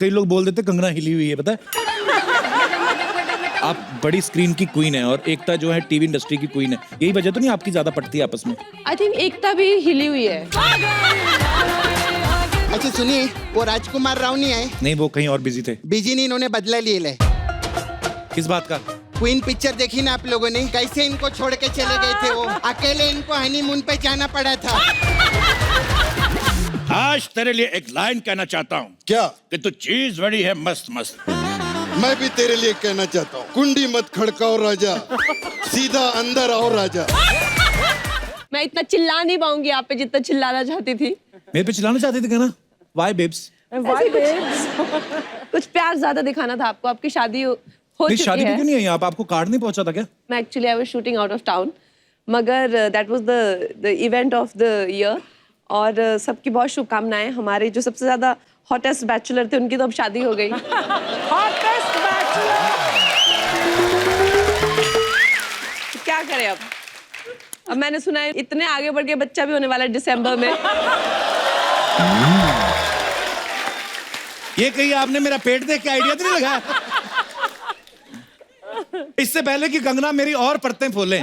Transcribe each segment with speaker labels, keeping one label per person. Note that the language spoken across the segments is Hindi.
Speaker 1: कई लोग बोल देते कंगना हिली हुई है, पता है? आप बड़ी स्क्रीन की क्वीन है और एकता जो है टीवी इंडस्ट्री की क्वीन है। यही वजह तो नहीं आपकी ज्यादा पटती है आपस में?
Speaker 2: आई थिंक एकता भी हिली हुई है।
Speaker 3: अच्छा सुनिए, वो राजकुमार राव नहीं आए?
Speaker 1: नहीं, वो कहीं और बिजी थे।
Speaker 3: बिजी नहीं, इन्होंने बदला लिए ले।
Speaker 1: किस बात का?
Speaker 3: क्वीन पिक्चर देखी ना आप लोगों ने? कैसे इनको छोड़ के चले गए थे वो, अकेले इनको हनीमून पे जाना पड़ा था।
Speaker 4: आज तेरे लिए एक लाइन कहना चाहता हूँ।
Speaker 5: क्या?
Speaker 4: कि तू चीज बड़ी है मस्त मस्त।
Speaker 5: मैं भी तेरे लिए कहना चाहता हूँ, कुंडी मत खड़काओ राजा, सीधा अंदर आओ राजा।
Speaker 2: मैं इतना चिल्ला नहीं पाऊंगी आप पे जितना चिल्लाना चाहती थी।
Speaker 1: मेरे पे चिल्लाना चाहते थे कहना? Why babes?
Speaker 2: कुछ प्यार ज्यादा दिखाना था आपको। आपकी शादी हो चुकी
Speaker 1: शादी
Speaker 2: है।
Speaker 1: क्यों नहीं आई आप? आपको कार्ड नहीं पहुंचा था क्या?
Speaker 2: मैं actually I was shooting out of town, मगर that was the event of the year. और सबकी बहुत शुभकामनाएं। हमारे जो सबसे ज्यादा हॉटेस्ट बैचलर थे उनकी तो अब शादी हो गई। हॉटेस्ट बैचलर क्या करें अब मैंने सुना है इतने आगे बढ़ के बच्चा भी होने वाला है दिसंबर में।
Speaker 1: ये कहीं आपने मेरा पेट देख के आइडिया तो नहीं लगाया? इससे पहले कि कंगना मेरी और परतें खोले,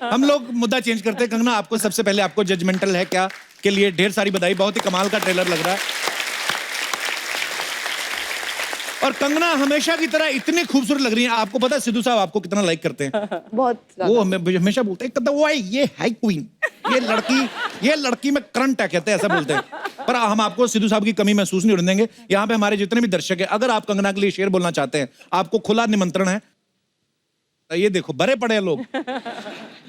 Speaker 1: हम लोग मुद्दा चेंज करते हैं। कंगना, आपको सबसे पहले आपको जजमेंटल है क्या के लिए ढेर सारी बधाई। बहुत ही कमाल का ट्रेलर लग रहा है। और कंगना हमेशा की तरह इतनी खूबसूरत लग रही है। आपको पता है सिद्धू साहब आपको कितना लाइक करते हैं?
Speaker 2: बहुत
Speaker 1: वो हमेशा बोलते हैं वो ये है क्वीन, ये लड़की में करंट है, कहते हैं ऐसा बोलते हैं। पर हम आपको सिद्धू साहब की कमी महसूस नहीं होने देंगे। यहाँ पे हमारे जितने भी दर्शक हैं, अगर आप कंगना के लिए शेर बोलना चाहते हैं, आपको खुला निमंत्रण है। ये देखो भरे पड़े हैं लोग।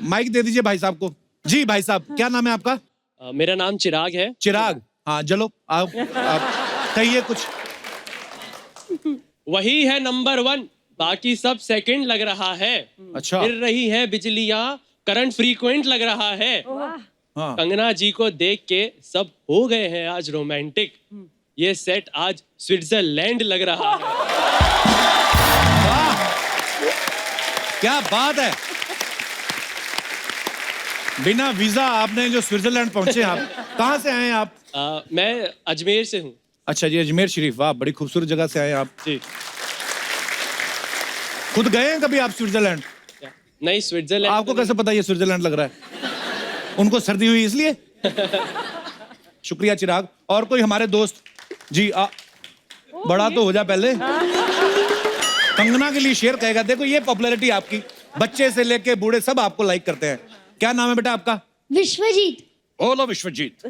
Speaker 1: माइक दे दीजिए भाई साहब को। जी भाई साहब, क्या नाम है आपका?
Speaker 6: मेरा नाम चिराग है।
Speaker 1: चिराग, हाँ चलो आप कहिए कुछ।
Speaker 6: वही है नंबर 1, बाकी सब सेकंड लग रहा है।
Speaker 1: अच्छा।
Speaker 6: गिर रही है बिजलियां, करंट फ्रीक्वेंट लग रहा है।
Speaker 1: हाँ।
Speaker 6: कंगना जी को देख के सब हो गए हैं आज रोमांटिक। ये सेट आज स्विट्जरलैंड लग रहा है।
Speaker 1: क्या बात है। बिना वीजा आपने जो स्विट्जरलैंड पहुंचे आप। कहाँ से आए हैं आप?
Speaker 6: मैं अजमेर से हूँ।
Speaker 1: अच्छा जी, अजमेर शरीफ। वाह, बड़ी खूबसूरत जगह से आए आप।
Speaker 6: जी।
Speaker 1: खुद गए हैं कभी आप स्विट्जरलैंड?
Speaker 6: नहीं, स्विट्जरलैंड।
Speaker 1: आपको कैसे पता ये स्विट्जरलैंड लग रहा है? उनको सर्दी हुई इसलिए? शुक्रिया चिराग। और कोई हमारे दोस्त? जी बड़ा तो हो जा पहले। कंगना के लिए शेर कहेगा। देखो ये पॉपुलैरिटी आपकी, बच्चे से लेके बूढ़े सब आपको लाइक करते हैं। क्या नाम है बेटा आपका?
Speaker 7: विश्वजीत।
Speaker 1: बोलो विश्वजीत।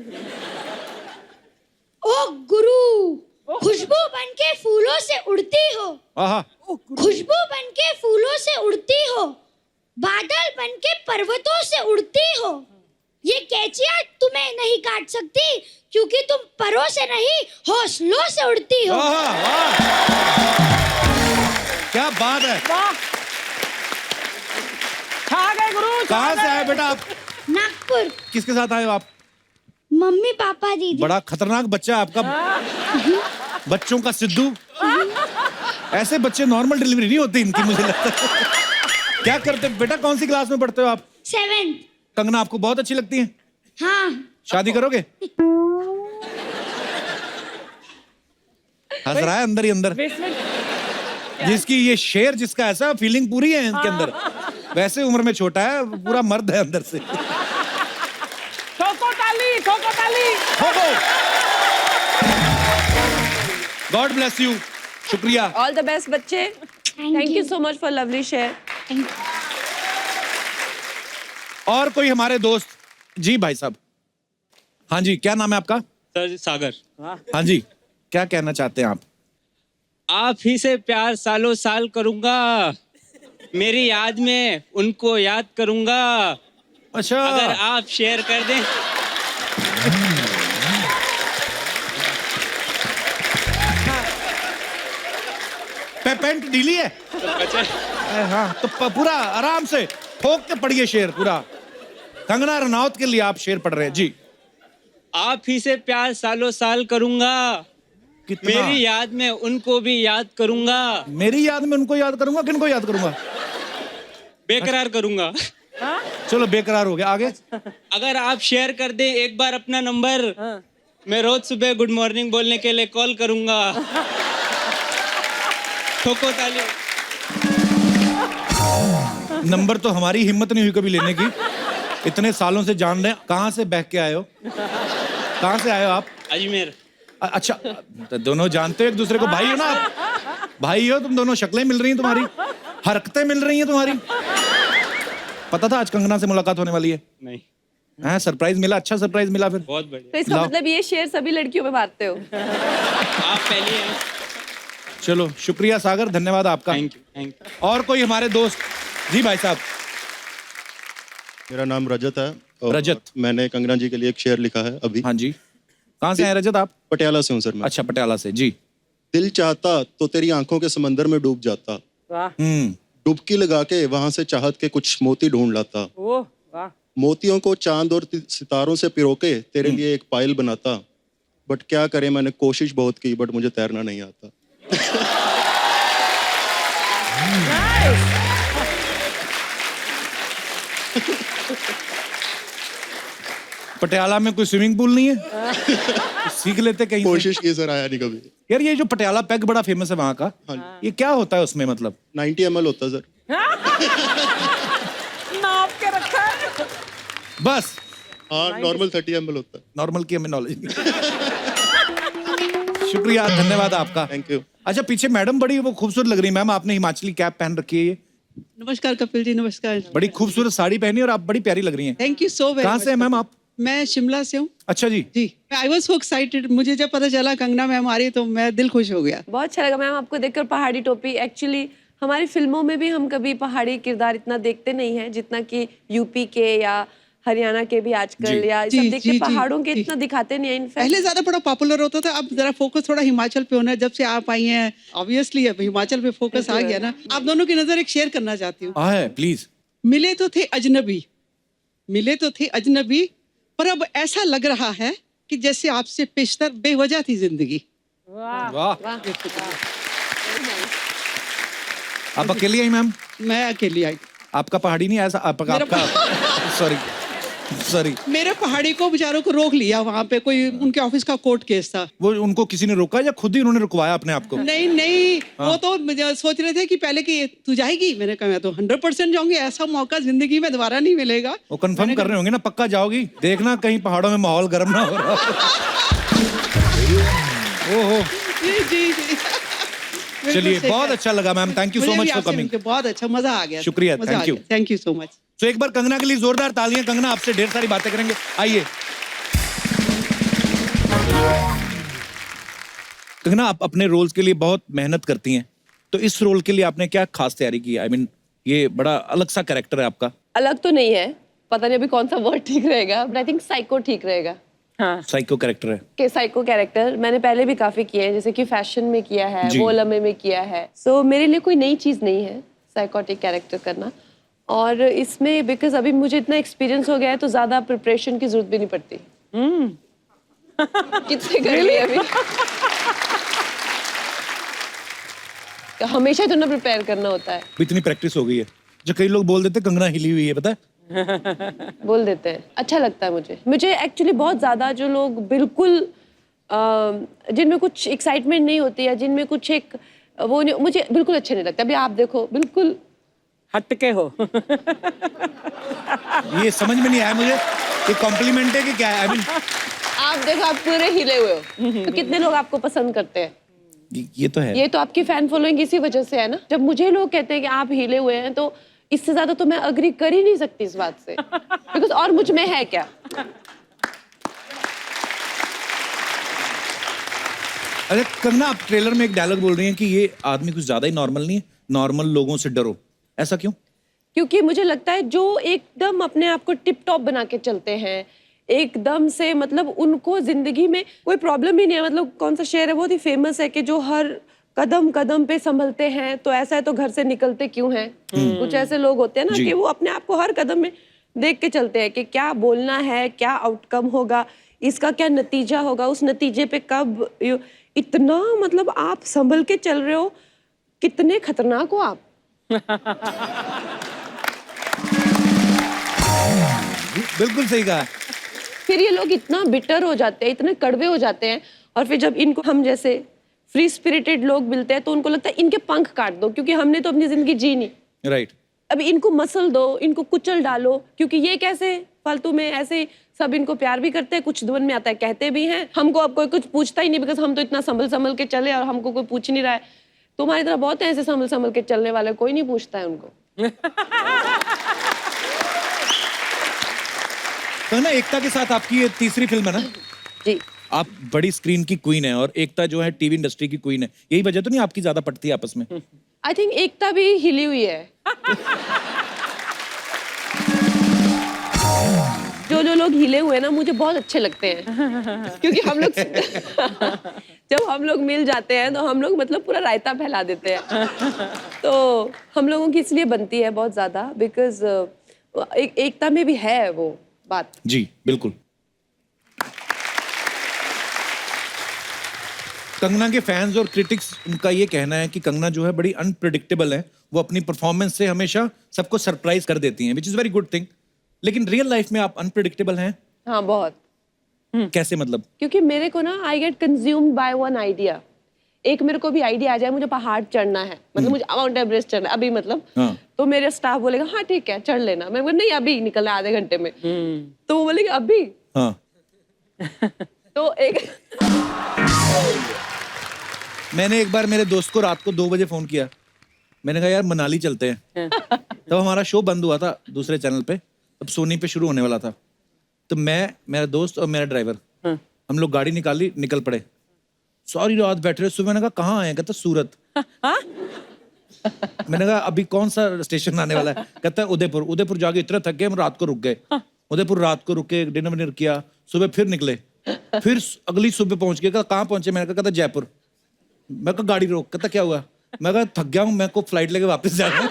Speaker 7: ओ गुरु, खुशबू बनके फूलों से उड़ती हो,
Speaker 1: आहा।
Speaker 7: खुशबू बनके फूलों से उड़ती हो, बादल बनके पर्वतों से उड़ती हो। ये कैचियां तुम्हें नहीं काट सकती क्योंकि तुम परों से नहीं हौसलों से उड़ती हो।
Speaker 1: क्या बात है।
Speaker 2: छा गए गुरु।
Speaker 1: कहाँ से आए बेटा आप?
Speaker 7: नागपुर।
Speaker 1: किसके साथ आए हो आप?
Speaker 7: मम्मी पापा दीदी।
Speaker 1: बड़ा खतरनाक बच्चा आपका। बच्चों का सिद्धू। ऐसे बच्चे नॉर्मल डिलीवरी नहीं होती इनकी, मुझे लगता है। क्या करते बेटा? कौन सी क्लास में पढ़ते हो आप?
Speaker 7: 7th।
Speaker 1: कंगना आपको बहुत अच्छी लगती है?
Speaker 7: हाँ।
Speaker 1: शादी करोगे? हंस रहा है अंदर ही अंदर। जिसकी ये शेर, जिसका ऐसा फीलिंग पूरी है इनके अंदर, वैसे उम्र में छोटा है, पूरा मर्द है अंदर से।
Speaker 2: ठोको ताली, ठोको ताली।
Speaker 1: God bless you. शुक्रिया।
Speaker 2: ऑल द बेस्ट बच्चे। Thank you so much for lovely share.
Speaker 1: और कोई हमारे दोस्त? जी भाई साहब। हाँ जी, क्या नाम है आपका?
Speaker 6: सर सागर।
Speaker 1: हाँ जी, क्या कहना चाहते हैं आप?
Speaker 6: आप ही से प्यार सालों साल करूंगा, मेरी याद में उनको याद करूंगा।
Speaker 1: अच्छा।
Speaker 6: अगर आप शेयर कर दें।
Speaker 1: पेंट ढीली है? हाँ, तो पूरा आराम से ठोक के पढ़िए शेर पूरा। कंगना रनौत के लिए आप शेर पढ़ रहे हैं जी।
Speaker 6: आप ही से प्यार सालों साल करूंगा,
Speaker 1: कितना?
Speaker 6: मेरी याद में उनको भी याद करूंगा।
Speaker 1: मेरी याद में उनको याद करूंगा? किनको याद करूंगा?
Speaker 6: बेकरार करूंगा।
Speaker 1: चलो बेकरार हो गया, आगे।
Speaker 6: अगर आप शेयर कर दें एक बार अपना नंबर, मैं रोज सुबह गुड मॉर्निंग बोलने के लिए कॉल करूंगा। ठोको ताली।
Speaker 1: नंबर तो हमारी हिम्मत नहीं हुई कभी लेने की। इतने सालों से जान रहे हैं। कहाँ से बह के आए हो? कहाँ से आए हो आप?
Speaker 6: अजमेर।
Speaker 1: अच्छा, तो दोनों जानते हो एक दूसरे को? भाई हो ना आप? भाई हो तुम दोनों? शक्लें मिल रही हैं तुम्हारी, हरकतें मिल रही हैं तुम्हारी। पता था आज कंगना से मुलाकात होने वाली है?
Speaker 6: नहीं।
Speaker 1: हाँ, सरप्राइज मिला। अच्छा सरप्राइज मिला फिर।
Speaker 6: बहुत बढ़िया।
Speaker 2: तो इसका
Speaker 1: लाओ।
Speaker 2: मतलब ये शेर सभी लड़कियों पे मारते हो?
Speaker 6: आप पहली हैं।
Speaker 1: चलो शुक्रिया सागर, धन्यवाद आपका।
Speaker 6: Thank you.
Speaker 1: और कोई हमारे दोस्त? जी भाई साहब।
Speaker 8: मेरा नाम रजत है और
Speaker 1: रजत।
Speaker 8: मैंने कंगना जी के लिए एक शेर लिखा है अभी।
Speaker 1: हाँ जी, कहाँ से आए रजत आप?
Speaker 8: पटियाला से हूँ सर मैं।
Speaker 1: अच्छा, पटियाला से जी।
Speaker 8: दिल चाहता तो तेरी आंखों के समंदर में डूब जाता, डुबकी लगा के वहां से चाहत के कुछ मोती ढूंढ लाता, मोतियों को चांद और सितारों से पिरोके तेरे लिए एक पायल बनाता, बट क्या करे मैंने कोशिश बहुत की बट मुझे तैरना नहीं आता।
Speaker 1: पटियाला में कोई स्विमिंग पूल नहीं है? सीख लेते कहीं से।
Speaker 8: कोशिश की सर, आया नहीं कभी।
Speaker 1: यार ये जो पटियाला पैग बड़ा फेमस है वहाँ का, ये क्या होता है उसमें? मतलब
Speaker 8: 90 ml होता है सर।
Speaker 9: नाप के रखा है।
Speaker 1: बस
Speaker 8: हाँ, नॉर्मल 30 ml होता है।
Speaker 1: नॉर्मल की हमें नॉलेज नहीं। शुक्रिया, धन्यवाद आपका।
Speaker 8: Thank you.
Speaker 1: अच्छा, पीछे मैडम बड़ी वो खूबसूरत लग रही है। मैम आपने हिमाचली कैप पहन रखी है, ये
Speaker 10: नमस्कार कपिल जी, नमस्कार।
Speaker 1: बड़ी खूबसूरत साड़ी पहनी और आप बड़ी प्यारी लग रही हैं।
Speaker 10: थैंक यू सो वेरी
Speaker 1: कहाँ से हैं मैम आप?
Speaker 10: मैं शिमला से हूँ
Speaker 1: अच्छा जी।
Speaker 10: जी। आई वॉज सो एक्साइटेड, मुझे जब पता चला कंगना मैम आ रही तो मैं दिल खुश हो गया।
Speaker 2: बहुत अच्छा लगा मैम आपको देखकर। पहाड़ी टोपी, एक्चुअली हमारी फिल्मों में भी हम कभी पहाड़ी किरदार इतना देखते नहीं है जितना कि यूपी के या हरियाणा के भी आजकल, या
Speaker 10: जी,
Speaker 2: सब देखते
Speaker 10: जी,
Speaker 2: पहाड़ों के
Speaker 10: जी।
Speaker 2: इतना दिखाते नहीं है। इनफैक्ट
Speaker 10: पहले ज्यादा बड़ा पॉपुलर होता था, अब जरा फोकस थोड़ा हिमाचल पे होना है। जब से आप आई हैं ऑब्वियसली अब हिमाचल पे फोकस आ गया ना। आप दोनों की नजर एक शेयर करना चाहती हूँ।
Speaker 1: है प्लीज।
Speaker 10: मिले तो थे अजनबी, मिले तो थे अजनबी, पर अब ऐसा लग रहा है कि जैसे आपसे पेशतर बेवजह थी जिंदगी।
Speaker 1: वाह। आप अकेली आई मैम?
Speaker 10: मैं अकेली आई।
Speaker 1: आपका पहाड़ी नहीं ऐसा? आपका सॉरी सॉरी।
Speaker 10: मेरे पहाड़ी को बेचारों को रोक लिया वहाँ पे, कोई उनके ऑफिस का कोर्ट केस था।
Speaker 1: वो उनको किसी ने रोका या खुद ही उन्होंने रुकवाया अपने आप को?
Speaker 10: नहीं नहीं, वो तो मुझे सोच रहे थे कि पहले कि तू जाएगी, मैंने कहा मैं तो 100% जाऊंगी, ऐसा मौका जिंदगी में दोबारा नहीं मिलेगा।
Speaker 1: वो कंफर्म कर रहे होंगे ना? पक्का जाओगी? देखना कहीं पहाड़ों में माहौल गर्म ना हो रहा। ओहो,
Speaker 10: जी जी जी।
Speaker 1: चलिए बहुत अच्छा लगा ma'am, thank you so much for coming.
Speaker 10: बहुत अच्छा, मजा आ गया।
Speaker 1: शुक्रिया, thank you.
Speaker 10: Thank you so much.
Speaker 1: तो एक बार कंगना के लिए जोरदार तालियां। कंगना आपसे ढेर सारी बातें करेंगे, आइए। कंगना, आप अपने रोल्स के लिए बहुत मेहनत करती हैं, तो इस रोल के लिए आपने क्या खास तैयारी की? आई मीन ये बड़ा अलग सा कैरेक्टर है आपका।
Speaker 2: अलग तो नहीं है, पता नहीं अभी कौन सा वर्ड ठीक रहेगा, बट आई थिंक साइको ठीक रहेगा।
Speaker 9: हाँ।
Speaker 1: साइको कैरेक्टर है
Speaker 2: के साइको कैरेक्टर मैंने पहले भी काफी किए हैं, जैसे कि फैशन में किया है,
Speaker 1: जी।
Speaker 2: वो लम्हे में किया है। सो मेरे लिए कोई नई चीज नहीं है साइकोटिक कैरेक्टर करना। और इसमें बिकॉज अभी मुझे इतना एक्सपीरियंस हो गया है तो ज्यादा प्रिपरेशन की जरूरत भी नहीं पड़ती। कितने कर लिए अभी। तो हमेशा तो ना प्रिपेयर करना होता है।
Speaker 1: इतनी प्रैक्टिस हो गई है जो कई लोग बोल देते कंगना हिली हुई है, पता है?
Speaker 2: बोल देते हैं, अच्छा लगता है मुझे एक्चुअली बहुत ज्यादा जो लोग बिल्कुल जिनमें कुछ एक्साइटमेंट नहीं होती है, जिनमें कुछ एक वो नहीं, मुझे बिल्कुल अच्छे नहीं लगता। अभी आप देखो बिल्कुल
Speaker 9: हटके हो।
Speaker 1: ये समझ में नहीं आया मुझे, ये कॉम्प्लीमेंट है कि क्या है? आई मीन
Speaker 2: आप देखो, आप पूरे हिले हुए हो तो कितने लोग आपको पसंद करते हैं।
Speaker 1: ये तो है।
Speaker 2: ये तो आपकी फैन फॉलोइंग इसी वजह से है ना। जब मुझे लोग कहते हैं कि आप हिले हुए हैं तो इससे ज्यादा तो मैं अग्री कर ही नहीं सकती इस बात से, बिकॉज और मुझ में है क्या।
Speaker 1: अरे कंगना, आप ट्रेलर में एक डायलॉग बोल रही हैं कि ये आदमी कुछ ज्यादा ही नॉर्मल नहीं है, नॉर्मल लोगों से डरो, ऐसा क्यों?
Speaker 2: क्योंकि मुझे लगता है जो एकदम अपने आप को टिप टॉप बना के चलते हैं, एकदम से मतलब उनको जिंदगी में कोई प्रॉब्लम ही नहीं है। मतलब कौन सा शेर है, बहुत ही फेमस है कि जो हर कदम कदम पे संभलते हैं, तो ऐसा है तो घर से निकलते क्यों हैं। कुछ ऐसे लोग होते हैं ना कि वो अपने आप को हर कदम में देख के चलते हैं कि क्या बोलना है, क्या आउटकम होगा, इसका क्या नतीजा होगा, उस नतीजे पे कब इतना मतलब आप संभल के चल रहे हो, कितने खतरनाक हो आप।
Speaker 1: बिल्कुल सही कहा।
Speaker 2: फिर ये लोग इतना बिटर हो जाते हैं, इतने कड़वे हो जाते हैं, और फिर जब इनको हम जैसे फ्री स्पिरिटेड लोग मिलते हैं तो उनको लगता है इनके पंख काट दो, क्योंकि हमने तो अपनी जिंदगी जी नहीं।
Speaker 1: राइट।
Speaker 2: अभी इनको मसल दो, इनको कुचल डालो, क्योंकि ये कैसे फालतू में ऐसे सब इनको प्यार भी करते हैं, कुछ मन में आता है कहते भी हैं। हमको अब कोई कुछ पूछता ही नहीं, बिकॉज हम तो इतना संभल संभल के चले और हमको कोई पूछ नहीं रहा है। तुम्हारी तरह बहुत है ऐसे संभल संभल के चलने वाले, कोई नहीं पूछता है उनको।
Speaker 1: तो ना एकता के साथ आपकी ये तीसरी फिल्म है ना?
Speaker 2: जी।
Speaker 1: आप बड़ी स्क्रीन की क्वीन है और एकता जो है टीवी इंडस्ट्री की क्वीन है, यही वजह तो नहीं आपकी ज्यादा पटती है आपस में?
Speaker 2: आई थिंक एकता भी हिली हुई है। जो लोग हिले हुए हैं ना मुझे बहुत अच्छे लगते हैं, क्योंकि हम लोग जब हम लोग मिल जाते हैं तो हम लोग मतलब पूरा रायता फैला देते हैं। तो हम लोगों की इसलिए बनती है बहुत ज्यादा, बिकॉज एकता में भी है वो बात।
Speaker 1: जी बिल्कुल। कंगना के फैंस और क्रिटिक्स उनका ये कहना है कि कंगना जो है बड़ी अनप्रेडिक्टेबल है, वो अपनी परफॉर्मेंस से हमेशा सबको सरप्राइज कर देती हैं, which is very good thing. लेकिन रियल लाइफ में आप अनप्रेडिक्टेबल हैं?
Speaker 2: हाँ बहुत।
Speaker 1: कैसे मतलब?
Speaker 2: क्योंकि मेरे को ना I get consumed by one idea. एक मेरे को भी आइडिया आ जाए मुझे पहाड़ चढ़ना है, मतलब मुझे माउंट एवरेस्ट चढ़ना है अभी, मतलब
Speaker 1: हाँ।
Speaker 2: तो मेरे स्टाफ बोलेगा हाँ ठीक है चढ़ लेना। मैं बोल नहीं अभी निकलना है आधे घंटे में। तो वो बोलेगा अभी।
Speaker 1: हाँ।
Speaker 2: तो एक
Speaker 1: मैंने एक बार मेरे दोस्त को रात को 2 बजे फोन किया, मैंने कहा यार मनाली चलते हैं। तब हमारा शो बंद हुआ था दूसरे चैनल पे, तब सोनी पे शुरू होने वाला था। तो मैं, मेरा दोस्त और मेरा ड्राइवर, हम लोग गाड़ी निकाली, निकल पड़े। सारी रात बैठ रहे, सुबह मैंने कहा कहाँ आए? कहता सूरत। मैंने कहा अभी कौन सा स्टेशन आने वाला है? कहता है उदयपुर। उदयपुर जाके इतना थक गए हम, रात को रुक गए। उदयपुर रात को रुके, डिनर विनर किया, सुबह फिर निकले, फिर अगली सुबह पहुंच गए। कहाँ पहुंचे? मैंने कहा जयपुर। मैं कहा गाड़ी रोक। कहता क्या हुआ? मैं कहा थक गया हूँ, मैं को फ्लाइट लेके वापस जाना है।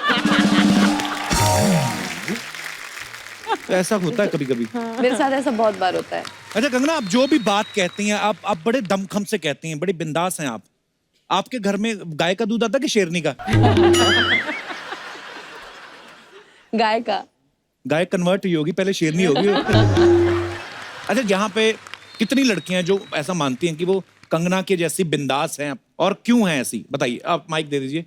Speaker 1: तो ऐसा होता है कभी कभी।
Speaker 2: मेरे साथ ऐसा बहुत बार होता है।
Speaker 1: अच्छा कंगना, आप जो भी बात कहती हैं आप बड़े दमखम से कहती हैं, बड़ी बिंदास हैं आप। आपके घर में गाय का दूध आता कि शेरनी का?
Speaker 2: गाय का।
Speaker 1: गाय कन्वर्ट हुई होगी, पहले शेरनी होगी। अच्छा, यहाँ पे कितनी लड़कियां हैं जो ऐसा मानती हैं कि वो कंगना के जैसी बिंदास हैं, और क्यों हैं ऐसी? बताइए, आप माइक दे दीजिए।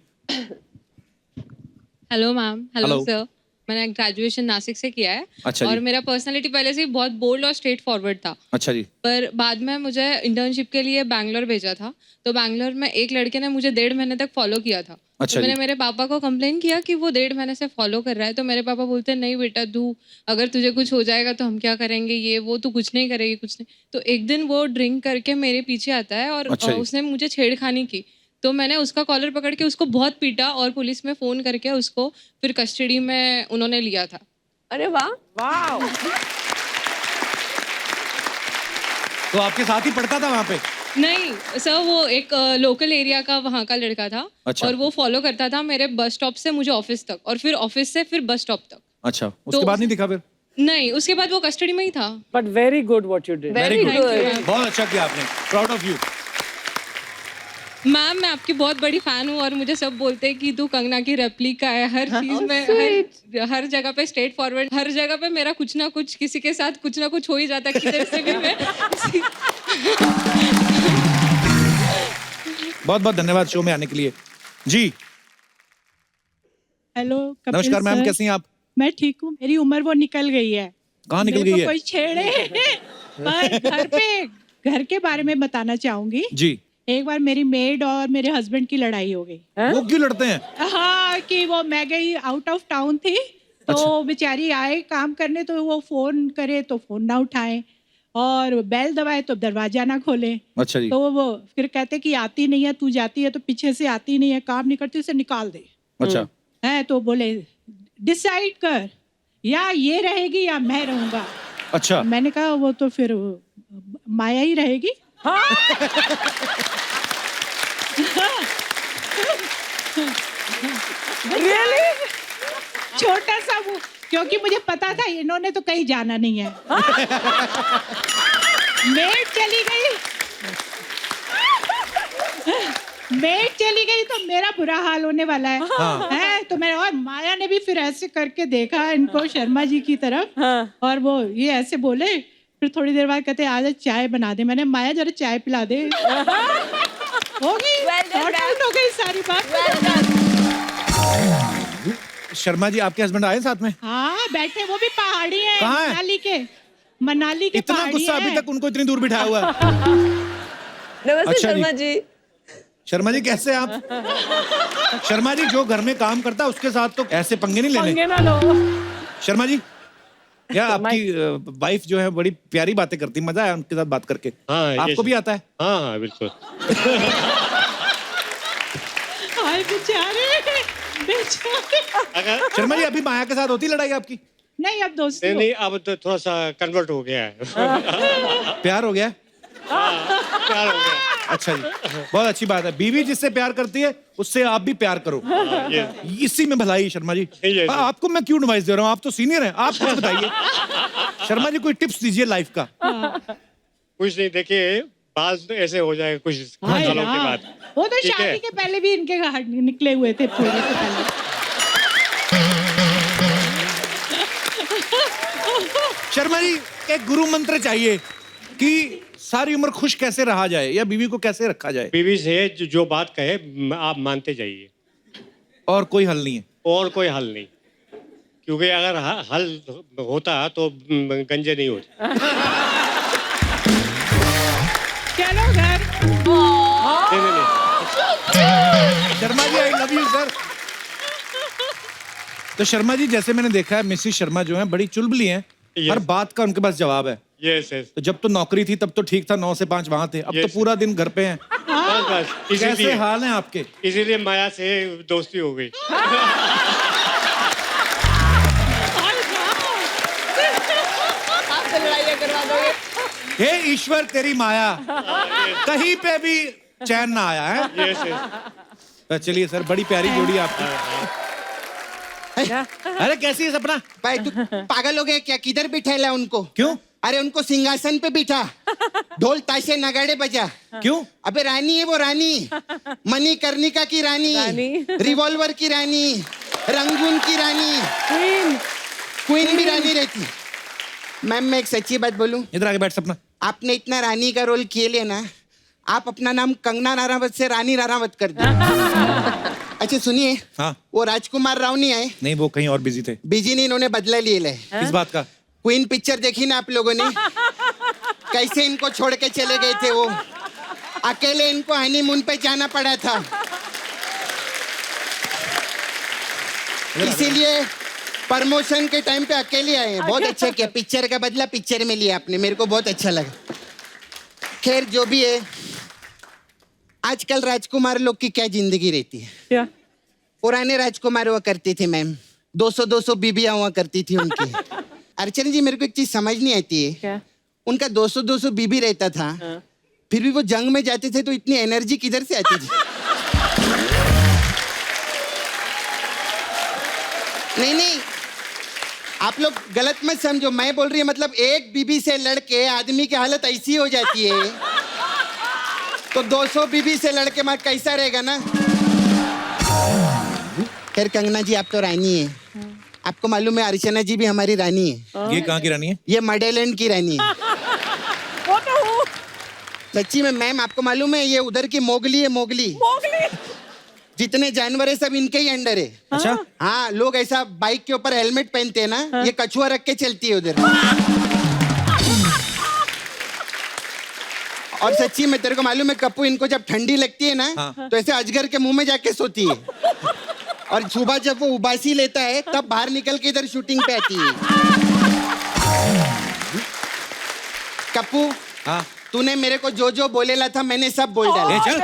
Speaker 11: Hello ma'am. Hello sir. मैंने ग्रेजुएशन नासिक से किया है।
Speaker 1: अच्छा
Speaker 11: और मेरा पर्सनालिटी पहले से ही बहुत बोल्ड और स्ट्रेट फॉरवर्ड था।
Speaker 1: अच्छा जी।
Speaker 11: पर बाद में मुझे इंटर्नशिप के लिए बैंगलोर भेजा था, तो बैंगलोर में एक लड़के ने मुझे 1.5 महीने तक फॉलो किया था।
Speaker 1: अच्छा
Speaker 11: तो मैंने मेरे पापा को कंप्लेन किया कि वो 1.5 महीने से फॉलो कर रहा है। तो मेरे पापा बोलते हैं नहीं बेटा, तू अगर तुझे कुछ हो जाएगा तो हम क्या करेंगे, ये वो, तू कुछ नहीं करेगी, कुछ नहीं। तो एक दिन वो ड्रिंक करके मेरे पीछे आता है और उसने मुझे छेड़खानी की। तो मैंने उसका कॉलर पकड़ के उसको बहुत पीटा और पुलिस में फोन करके उसको फिर कस्टडी में उन्होंने लिया था।
Speaker 2: अरे वाह।
Speaker 9: वाह।
Speaker 1: तो आपके साथ ही पढ़ता था वहाँ पे?
Speaker 11: नहीं सर, वो एक लोकल एरिया का वहाँ का लड़का था।
Speaker 1: अच्छा।
Speaker 11: और वो फॉलो करता था मेरे बस स्टॉप से मुझे ऑफिस तक, और फिर ऑफिस से फिर बस स्टॉप तक।
Speaker 1: अच्छा, उसके बाद नहीं दिखा फिर?
Speaker 11: नहीं, उसके बाद वो कस्टडी में ही था।
Speaker 9: But very good what you did.
Speaker 1: Very good, बहुत अच्छा किया आपने, प्राउड ऑफ यू।
Speaker 11: मैम, मैं आपकी बहुत बड़ी फैन हूँ और मुझे सब बोलते हैं कि तू कंगना की रेप्लिका है हर चीज में, हर जगह पे स्ट्रेट फॉरवर्ड, हर जगह पे मेरा कुछ ना कुछ किसी के साथ कुछ ना कुछ हो ही जाता है, किधर से भी मैं।
Speaker 1: बहुत बहुत धन्यवाद शो में आने के लिए। जी
Speaker 12: हेलो
Speaker 1: नमस्कार मैम, कैसी हैं आप?
Speaker 12: मैं ठीक हूँ। मेरी उम्र वो निकल गई है।
Speaker 1: कहाँ निकल गई है?
Speaker 12: कोई छेड़े पर घर के बारे में बताना चाहूंगी।
Speaker 1: जी।
Speaker 12: एक बार मेरी मेड और मेरे हस्बैंड की लड़ाई हो गई।
Speaker 1: वो क्यों लड़ते हैं?
Speaker 12: हाँ, कि वो मैं गई आउट ऑफ टाउन थी, तो
Speaker 1: अच्छा।
Speaker 12: बेचारी आए काम करने, तो वो फोन करे तो फोन ना उठाए, और बेल दबाए तो दरवाजा ना खोले।
Speaker 1: अच्छा जी।
Speaker 12: तो वो फिर कहते कि आती नहीं है, तू जाती है तो पीछे से आती नहीं है, काम नहीं करती, उसे निकाल दे।
Speaker 1: अच्छा।
Speaker 12: है तो बोले डिसाइड कर, या ये रहेगी या मैं रहूंगा।
Speaker 1: अच्छा।
Speaker 12: मैंने कहा वो तो फिर माया ही रहेगी।
Speaker 9: Really?
Speaker 12: छोटा सा वो, क्योंकि मुझे पता था इन्होंने तो कहीं जाना नहीं है। मेड चली गई, मेड चली गई तो मेरा बुरा हाल होने वाला है।
Speaker 1: हाँ।
Speaker 12: है तो मैं, और माया ने भी फिर ऐसे करके देखा इनको, शर्मा जी की तरफ।
Speaker 9: हाँ।
Speaker 12: और वो ये ऐसे बोले, फिर थोड़ी देर बाद कहते आजा चाय बना दे। मैंने माया जरा चाय पिला दे। होगी
Speaker 2: Well done,
Speaker 12: Sort out
Speaker 2: ma'am.
Speaker 12: हो गई सारी बात
Speaker 2: Well done.
Speaker 1: शर्मा जी आपके हस्बैंड आए साथ में?
Speaker 12: हाँ बैठे वो भी पहाड़ी है
Speaker 1: कहाँ है?
Speaker 12: मनाली के
Speaker 1: इतना
Speaker 12: पहाड़ी
Speaker 1: गुस्सा अभी
Speaker 12: है।
Speaker 1: तक उनको इतनी दूर बिठाया हुआ है।
Speaker 2: नमस्ते
Speaker 1: अच्छा जी।
Speaker 2: शर्मा जी।
Speaker 1: शर्मा जी कैसे हैं आप? शर्मा जी जो घर में काम करता है उसके साथ तो ऐसे पंगे नहीं लेने।
Speaker 9: पंगे ना लो।
Speaker 1: शर्मा जी क्या आपकी वाइफ जो है बड़ी प्यारी बातें करती है, मजा आया उनके साथ बात करके?
Speaker 6: हाँ, ये
Speaker 1: आपको भी आता है?
Speaker 6: हाँ हाँ बिल्कुल।
Speaker 12: हाय बेचारे बेचारे
Speaker 6: अगर
Speaker 1: शर्मा जी अभी माया के साथ होती लड़ाई आपकी?
Speaker 12: नहीं अब दोस्ती
Speaker 6: नहीं
Speaker 12: हो।
Speaker 6: नहीं अब तो थोड़ा सा कन्वर्ट हो गया है।
Speaker 1: प्यार हो गया?
Speaker 6: प्यार हो गया।
Speaker 1: अच्छा जी बहुत अच्छी बात है। बीवी जिससे प्यार करती है उससे आप भी प्यार करो,
Speaker 6: ये
Speaker 1: इसी में भलाई है शर्मा जी।
Speaker 6: Yes.
Speaker 1: आपको मैं क्यों एडवाइस दे रहा हूँ, आप तो सीनियर हैं, आप कुछ बताइए। शर्मा जी कोई टिप्स दीजिए लाइफ का।
Speaker 6: कुछ नहीं, देखिए बाल तो ऐसे हो जाएगा कुछ
Speaker 12: हाँ
Speaker 6: सालों के
Speaker 12: यार,
Speaker 6: बाद।
Speaker 12: वो तो
Speaker 6: ठीक है।
Speaker 12: शादी के पहले भी इनके निकले हुए थे थोड़े से पहले।
Speaker 1: शर्मा जी एक गुरु मंत्र चाहिए कि सारी उम्र खुश कैसे रहा जाए या बीवी को कैसे रखा जाए?
Speaker 6: बीवी से जो बात कहे आप मानते जाइए,
Speaker 1: और कोई हल नहीं है?
Speaker 6: और कोई हल नहीं, क्योंकि अगर हल होता तो गंजे नहीं होते।
Speaker 12: चलो घर।
Speaker 6: नहीं नहीं नहीं।
Speaker 1: Sharma ji I love you sir. तो शर्मा जी जैसे मैंने देखा है मिसिस शर्मा जो है बड़ी चुलबुली हैं,
Speaker 6: Yes.
Speaker 1: हर बात का उनके पास जवाब है।
Speaker 6: यस यस
Speaker 1: तो जब तो नौकरी थी तब तो ठीक था, 9 से 5 वहां थे, अब तो
Speaker 6: Yes.
Speaker 1: पूरा दिन घर पे हैं।
Speaker 6: बस बस
Speaker 1: कैसे
Speaker 6: इसीलिए
Speaker 1: हाल हैं आपके?
Speaker 6: इसीलिए माया से दोस्ती हो गई।
Speaker 2: आप तो लड़ाइयाँ करवा दोगे।
Speaker 1: हे ईश्वर तेरी माया, कहीं पे भी चैन ना आया है।
Speaker 6: Yes yes.
Speaker 1: तो चलिए सर बड़ी प्यारी जोड़ी आपकी। अरे कैसी है सपना?
Speaker 3: भाई तू पागल हो गया क्या? किधर बिठाला उनको?
Speaker 1: क्यों?
Speaker 3: अरे उनको सिंहासन पे बिठा, ढोल ताशे नगाड़े बजा।
Speaker 2: क्यों?
Speaker 3: अबे रानी है वो, रानी मणिकर्णिका की रानी, रिवॉल्वर की रानी, रंगून की रानी, क्वीन भी रानी रहती। मैम मैं एक सच्ची बात बोलूं,
Speaker 1: इधर आके बैठ सपना।
Speaker 3: आपने इतना रानी का रोल किए लिए ना, आप अपना नाम कंगना राणावत से रानी राणावत कर दो। अच्छा सुनिए,
Speaker 1: हाँ
Speaker 3: वो राजकुमार राव नहीं आए?
Speaker 1: नहीं वो कहीं और बिजी थे।
Speaker 3: बिजी नहीं, इन्होंने बदला लिए ले।
Speaker 1: किस बात का?
Speaker 3: क्वीन पिक्चर देखी ना आप लोगों ने? कैसे इनको छोड़ के चले गए थे वो, अकेले इनको हनीमून पे जाना पड़ा था। इसीलिए प्रमोशन के टाइम पे अकेले आए। बहुत अच्छा किया, पिक्चर का बदला पिक्चर में लिया आपने, मेरे को बहुत अच्छा लगा। खैर जो भी है, आजकल राजकुमार लोग की क्या जिंदगी रहती है।
Speaker 9: क्या?
Speaker 3: पुराने राजकुमार हुआ करते थे मैम, 200-200 बीबियां हुआ करती थी उनकी। अर्चना जी मेरे को एक चीज समझ नहीं आती है,
Speaker 9: क्या?
Speaker 3: उनका 200-200 बीबी रहता था, फिर भी वो जंग में जाते थे तो इतनी एनर्जी किधर से आती थी? नहीं नहीं आप लोग गलत मत समझो, मैं बोल रही हूँ मतलब एक बीबी से लड़के आदमी की हालत ऐसी हो जाती है तो 200 बीबी से लड़के मार कैसा रहेगा ना। खैर कंगना जी आप तो रानी है, आपको मालूम है अर्चना जी भी हमारी रानी है।
Speaker 1: ये कहाँ की रानी है?
Speaker 3: ये मडेलैंड की रानी है।
Speaker 9: वो तो हूँ।
Speaker 3: सच्ची में मैम आपको मालूम है ये उधर की मोगली है, मोगली। जितने जानवर है सब इनके ही अंडर है।
Speaker 1: अच्छा
Speaker 3: हाँ, लोग ऐसा बाइक के ऊपर हेलमेट पहनते हैं ना, ये कछुआ रख के चलती है उधर। और सच्ची में तेरे को मालूम है कप्पू, इनको जब ठंडी लगती है ना तो ऐसे अजगर के मुंह में जाके सोती है, और सुबह जब वो उबासी लेता है तब बाहर निकल के इधर शूटिंग पे आती है। कप्पू
Speaker 1: हाँ
Speaker 3: तूने मेरे को जो जो बोलेला था मैंने सब बोल
Speaker 1: ये
Speaker 3: डाला।
Speaker 1: चल,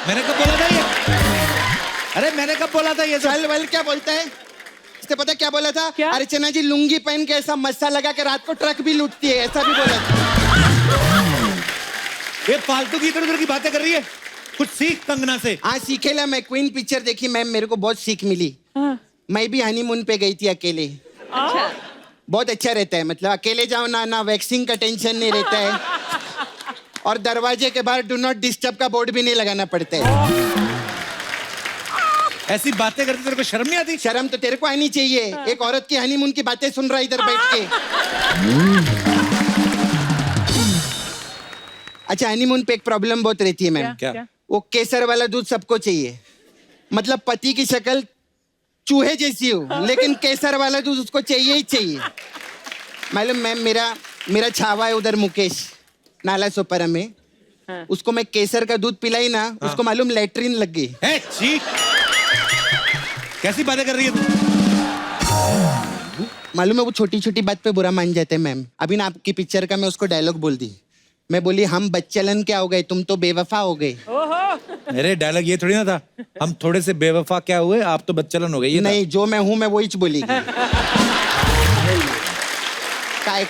Speaker 1: मैंने कब बोला था ये? अरे मैंने कब बोला था ये?
Speaker 3: चल वल क्या बोलता है? इसने पता क्या बोला था?
Speaker 9: क्या?
Speaker 3: अर्चना जी लुंगी पहन के ऐसा मस्सा लगा के रात को ट्रक भी लूटती है, ऐसा भी बोला था।
Speaker 1: ये फालतू की इधर उधर की बातें कर रही है, कुछ सीख कंगना से।
Speaker 3: हाँ सीखेला, मैं क्वीन पिक्चर देखी मैम, मेरे को बहुत सीख मिली। मैं भी हनीमून पे गई थी अकेले।
Speaker 2: अच्छा
Speaker 3: बहुत अच्छा रहता है, मतलब अकेले जाओ ना, ना वैक्सीन का टेंशन नहीं रहता है, और दरवाजे के बाहर डू नॉट डिस्टर्ब का बोर्ड भी नहीं लगाना पड़ता है।
Speaker 1: ऐसी बातें करते तेरे को शर्म नहीं आती?
Speaker 3: शर्म तो तेरे को आनी चाहिए, एक औरत की हनीमून की बातें सुन रहा इधर बैठ के। अच्छा हनीमून पे एक प्रॉब्लम बहुत रहती है मैम।
Speaker 1: क्या?
Speaker 3: वो केसर वाला दूध सबको चाहिए, मतलब पति की शक्ल चूहे जैसी हो लेकिन केसर वाला दूध उसको चाहिए ही चाहिए। मालूम मैम, मेरा छावा है उधर मुकेश नाला सोपारा में, उसको मैं केसर का दूध पिलाई ना, उसको मालूम लेटरिन लग गई।
Speaker 1: छी, कैसी बातें कर रही है तू?
Speaker 3: मालूम है वो छोटी छोटी बात पे बुरा मान जाते हैं मैम। अभी ना आपकी पिक्चर का मैं उसको डायलॉग बोल दी, मैं बोली हम बच्चलन क्या हो गए, तुम तो बेवफा हो गए।
Speaker 1: अरे डायलॉग ये थोड़ी ना था, हम थोड़े से बेवफा क्या हुए, आप तो बच्चलन हो गए। ये
Speaker 3: नहीं, जो मैं हूं मैं वही बोली। काय